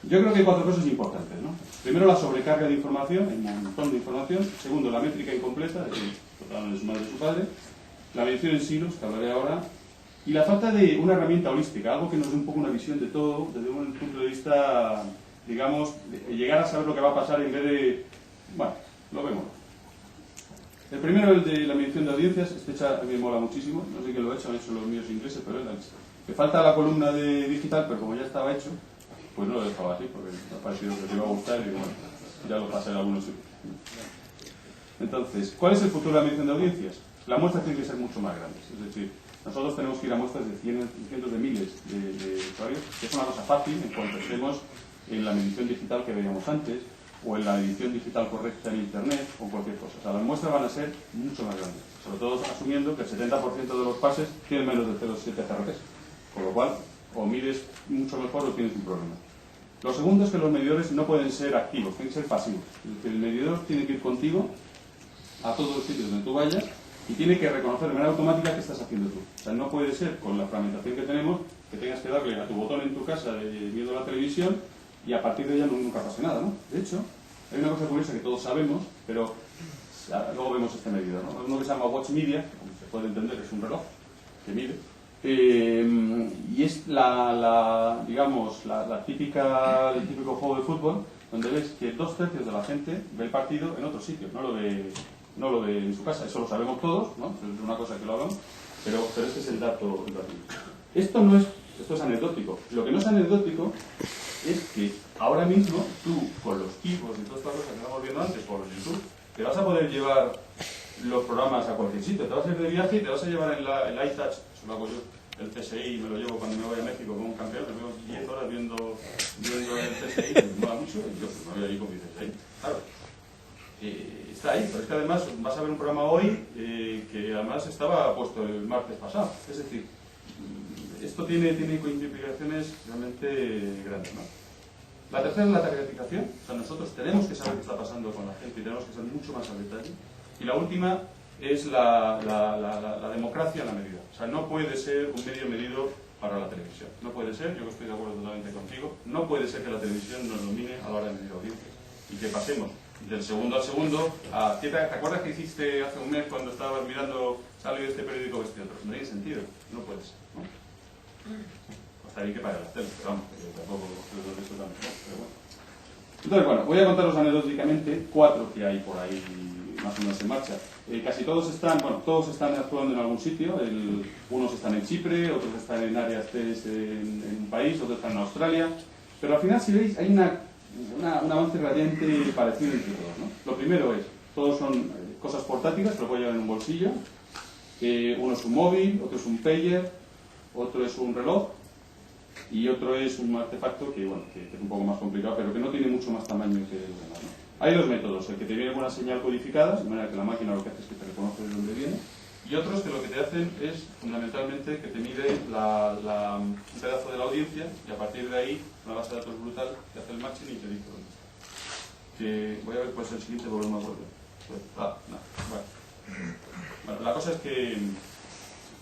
Yo creo que hay 4 cosas importantes, ¿no? Primero, la sobrecarga de información, hay un montón de información. Segundo, la métrica incompleta, es decir, total de su madre y su padre. La medición en silos, que hablaré ahora. Y la falta de una herramienta holística, algo que nos dé un poco una visión de todo, desde un punto de vista, digamos, de llegar a saber lo que va a pasar en vez de... Bueno, lo vemos. El primero, el de la medición de audiencias, a mí me mola muchísimo, no sé quién lo ha hecho, han hecho los míos ingleses, pero él ha hecho. Me falta la columna de digital, pero como ya estaba hecho, pues no lo he dejado así, porque me ha parecido que te iba a gustar y bueno, ya lo pasé en algunos sitios. Entonces, ¿cuál es el futuro de la medición de audiencias? Las muestras tienen que ser mucho más grandes, es decir, nosotros tenemos que ir a muestras de cientos de miles de usuarios, que es una cosa fácil en cuanto estemos en la medición digital que veíamos antes, o en la edición digital correcta en Internet, o cualquier cosa. O sea, las muestras van a ser mucho más grandes, sobre todo asumiendo que el 70% de los pases tienen menos de 0,7 CRPs, con lo cual, o mides mucho mejor o tienes un problema. Lo segundo es que los medidores no pueden ser activos, tienen que ser pasivos. Es decir, el medidor tiene que ir contigo a todos los sitios donde tú vayas y tiene que reconocer de manera automática qué estás haciendo tú. O sea, no puede ser, con la fragmentación que tenemos, que tengas que darle a tu botón en tu casa viendo la televisión y a partir de ella nunca pase nada, ¿no? De hecho, hay una cosa curiosa que todos sabemos, pero luego vemos este medidor, ¿no? Uno que se llama Watch Media, que como se puede entender es un reloj que mide, y es digamos, el típico juego de fútbol, donde ves que 2/3 de la gente ve el partido en otro sitio, no lo ve en su casa. Eso lo sabemos todos, ¿no? Es una cosa que lo hablamos, pero este es el dato. Esto es anecdótico. Lo que no es anecdótico es que ahora mismo tú, con los keyboards y todas estas cosas que estábamos viendo antes por YouTube, te vas a poder llevar los programas a cualquier sitio. Te vas a ir de viaje y te vas a llevar el iTouch, eso lo hago yo, el CSI, me lo llevo cuando me voy a México como un campeón, me veo 10 horas viendo el CSI, me mola mucho, y yo me voy ahí con mi CSI. Claro. Está ahí, pero es que además vas a ver un programa hoy que además estaba puesto el martes pasado. Es decir, esto tiene implicaciones realmente grandes, ¿no? La tercera es la targetización. O sea, nosotros tenemos que saber qué está pasando con la gente y tenemos que ser mucho más al detalle. Y la última es la democracia en la medida. O sea, no puede ser un medio medido para la televisión. No puede ser, yo estoy de acuerdo totalmente contigo, no puede ser que la televisión nos domine a la hora de medir audiencias. Y que pasemos del segundo al segundo a... ¿Te acuerdas que hiciste hace un mes cuando estabas mirando, salió este periódico o este otro? No tiene sentido, no puede ser, ¿no? Hasta ahí que pagar las teles, pero vamos, que tampoco lo de esto también, ¿no? Pero bueno. Entonces, bueno, voy a contaros anecdóticamente 4 que hay por ahí más o menos en marcha. Casi todos están actuando en algún sitio. Unos están en Chipre, otros están en áreas TES en un país, otros están en Australia. Pero al final, si veis, hay un avance relativamente parecido entre todos, ¿no? Lo primero es, todos son cosas portátiles, que lo puedo llevar en un bolsillo. Uno es un móvil, otro es un pager, otro es un reloj. y otro es un artefacto que, bueno, que es un poco más complicado, pero que no tiene mucho más tamaño que el demás, ¿no? Hay dos métodos, el que te viene con una señal codificada, de manera que la máquina lo que hace es que te reconoce de dónde viene, y otros que lo que te hacen es, fundamentalmente, que te mide un pedazo de la audiencia, y a partir de ahí, una base de datos brutal, te hace el matching y te dice dónde está. Que voy a ver cuál es el siguiente, porque no me acuerdo. Bueno, la cosa es que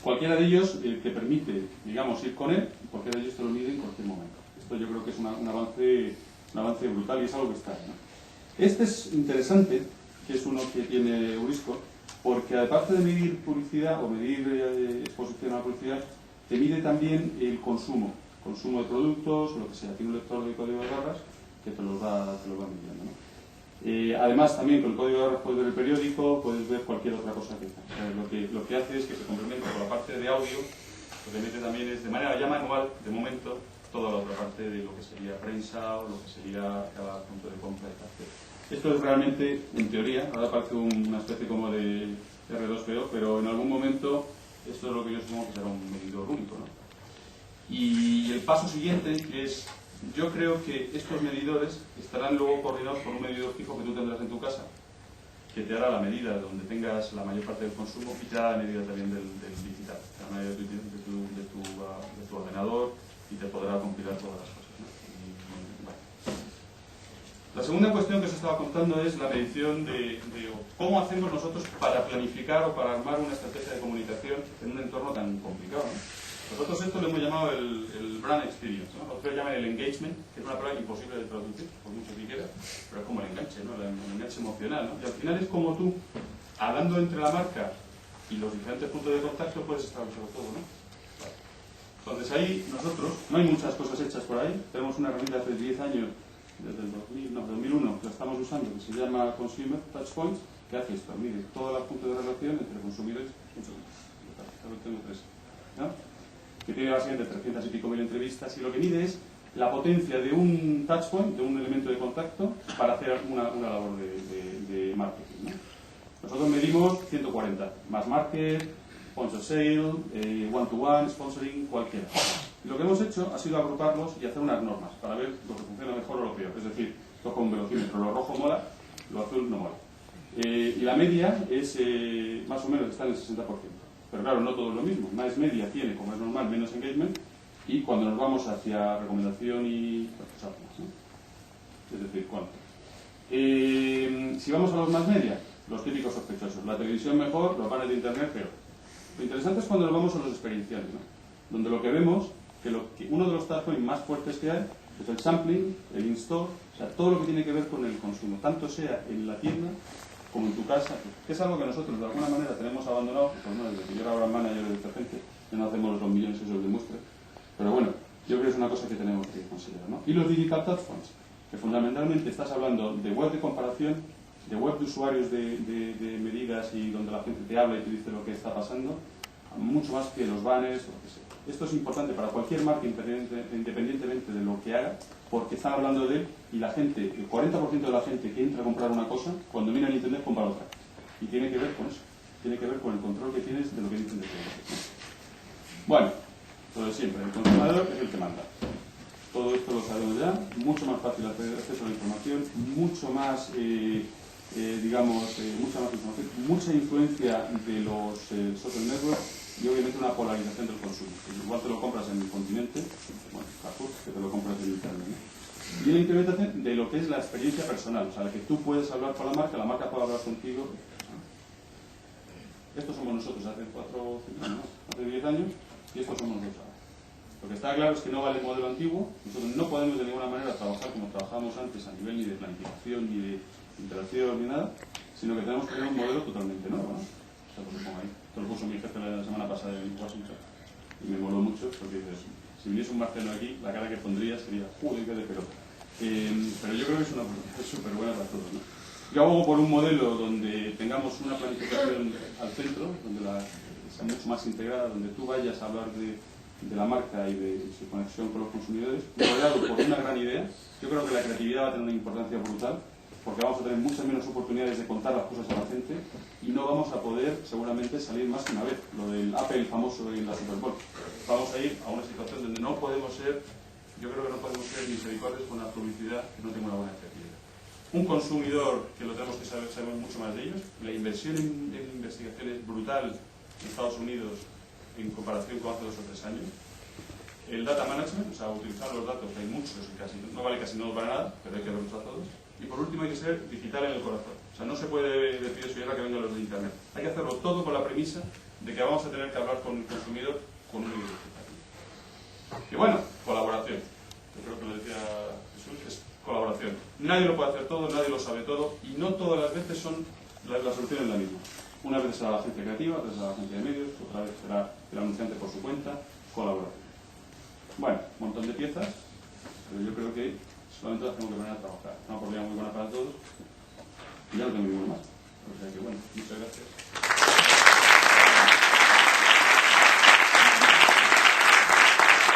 cualquiera de ellos te permite, digamos, ir con él, y cualquiera de ellos te lo mide en cualquier momento. Esto yo creo que es un avance brutal y es algo que está ahí, ¿no? Este es interesante, que es uno que tiene Urisco, porque aparte de medir publicidad o medir exposición a la publicidad, te mide también el consumo de productos, lo que sea. Tiene un lector de código de barras que te los va midiendo, ¿no? Además, también con el código de barras puedes ver el periódico, puedes ver cualquier otra cosa que está. O sea, lo que hace es que se complementa con la parte de audio, lo que mete también es de manera ya manual, de momento, toda la otra parte de lo que sería prensa o lo que sería cada punto de compra y tal. Esto es realmente, en teoría, ahora parece una especie como de R2PO, pero en algún momento esto es lo que yo supongo que será un medidor único, ¿no? Y el paso siguiente es, yo creo que estos medidores estarán luego coordinados con un medidor fijo que tú tendrás en tu casa, que te hará la medida donde tengas la mayor parte del consumo y te hará la medida también del digital, te hará la medida de tu ordenador y te podrá compilar todas las cosas, ¿no? La segunda cuestión que os estaba contando es la medición de cómo hacemos nosotros para planificar o para armar una estrategia de comunicación en un entorno tan complicado, ¿no? Nosotros esto lo hemos llamado el brand experience, ¿no? Otros llaman el engagement, que es una palabra imposible de traducir, por mucho que quieras, pero es como el enganche, ¿no? El enganche emocional, ¿no? Y al final es como tú, hablando entre la marca y los diferentes puntos de contacto, puedes establecer todo, ¿no? Entonces ahí nosotros, no hay muchas cosas hechas por ahí, tenemos una herramienta hace 10 años, desde el 2001, que la estamos usando, que se llama Consumer Touchpoints, que hace esto, mide todos los puntos de relación entre consumidores, lo tengo 3, ¿no? Que tiene básicamente 300 y pico mil entrevistas, y lo que mide es la potencia de un touchpoint, de un elemento de contacto, para hacer una labor de marketing, ¿no? Nosotros medimos 140, más market, points of sale, one-to-one, sponsoring, cualquiera. Y lo que hemos hecho ha sido agruparlos y hacer unas normas para ver lo que funciona mejor o lo peor. Es decir, esto con un velocímetro, lo rojo mola, lo azul no mola. Y la media es más o menos está en el 60%. Pero claro, no todo es lo mismo. Más media tiene, como es normal, menos engagement, y cuando nos vamos hacia recomendación y pues más, ¿no? Es decir, ¿cuánto? Si vamos a los más media, los típicos sospechosos. La televisión mejor, los paneles de internet peor. Lo interesante es cuando nos vamos a los experienciales, ¿no? Donde lo que vemos que uno de los touchpoints más fuertes que hay es el sampling, el in-store, o sea, todo lo que tiene que ver con el consumo, tanto sea en la tienda como en tu casa, que es algo que nosotros de alguna manera tenemos abandonado, pues no, desde que yo era brand manager de detergente, que no hacemos los millones esos de muestra, pero bueno, yo creo que es una cosa que tenemos que considerar, ¿no? Y los digital touchpoints, que fundamentalmente estás hablando de web de comparación, de web de usuarios de medidas y donde la gente te habla y te dice lo que está pasando, mucho más que los banners o lo que sea. Esto es importante para cualquier marca independientemente de lo que haga, porque están hablando de él y la gente, el 40% de la gente que entra a comprar una cosa, cuando mira en internet compra otra. Y tiene que ver con eso, tiene que ver con el control que tienes de lo que dicen de ti. Bueno, lo de siempre, el consumidor es el que manda. Todo esto lo sabemos ya, mucho más fácil hacer acceso a la información, mucho más, mucha más información, mucha influencia de los social networks y obviamente una polarización del consumo. Igual te lo compras en el continente, bueno, Carrefour, que te lo compras en internet, ¿no? Y la implementación de lo que es la experiencia personal, o sea, la que tú puedes hablar con la marca puede hablar contigo. Estos somos nosotros hace 10 años, y estos somos nosotros ahora. Lo que está claro es que no vale el modelo antiguo, nosotros no podemos de ninguna manera trabajar como trabajábamos antes a nivel ni de planificación, ni de interacción, ni nada, sino que tenemos que tener un modelo totalmente nuevo, ¿no? O sea, pues, ahí. Esto lo puso mi jefe la semana pasada en Washington y me moló mucho porque dices, si viniese un marciano aquí, la cara que pondría sería joder, qué de pelota. Pero yo creo que es una oportunidad súper buena para todos, ¿no? Yo abogo por un modelo donde tengamos una planificación al centro, donde sea mucho más integrada, donde tú vayas a hablar de la marca y de su conexión con los consumidores, rodeado por una gran idea. Yo creo que la creatividad va a tener una importancia brutal porque vamos a tener muchas menos oportunidades de contar las cosas a la gente y no vamos a poder seguramente salir más que una vez. Lo del Apple famoso en la Super Bowl. Vamos a ir a una situación donde no podemos ser, yo creo que no podemos ser misericordios con la publicidad que no tenga una buena efectividad. Un consumidor, que lo tenemos que saber, sabemos mucho más de ellos, la inversión en investigación es brutal en Estados Unidos en comparación con hace 2 o 3 años. El data management, o sea, utilizar los datos, hay muchos y casi no vale casi no para nada, pero hay que verlos a todos. Y por último hay que ser digital en el corazón. O sea, no se puede decir eso y ahora que vengan los de internet. Hay que hacerlo todo con la premisa de que vamos a tener que hablar con el consumidor con un nivel expectativo. Y bueno, colaboración. Yo creo que lo decía Jesús, es colaboración. Nadie lo puede hacer todo, nadie lo sabe todo y no todas las veces son la solución es la misma. Una vez será la agencia creativa, otra será la agencia de medios, otra vez será el anunciante por su cuenta, colaboración. Bueno, un montón de piezas, pero yo creo que solamente las tengo que poner a trabajar. Una oportunidad muy buena para todos y ya no tengo ninguno más. O sea que bueno, muchas gracias.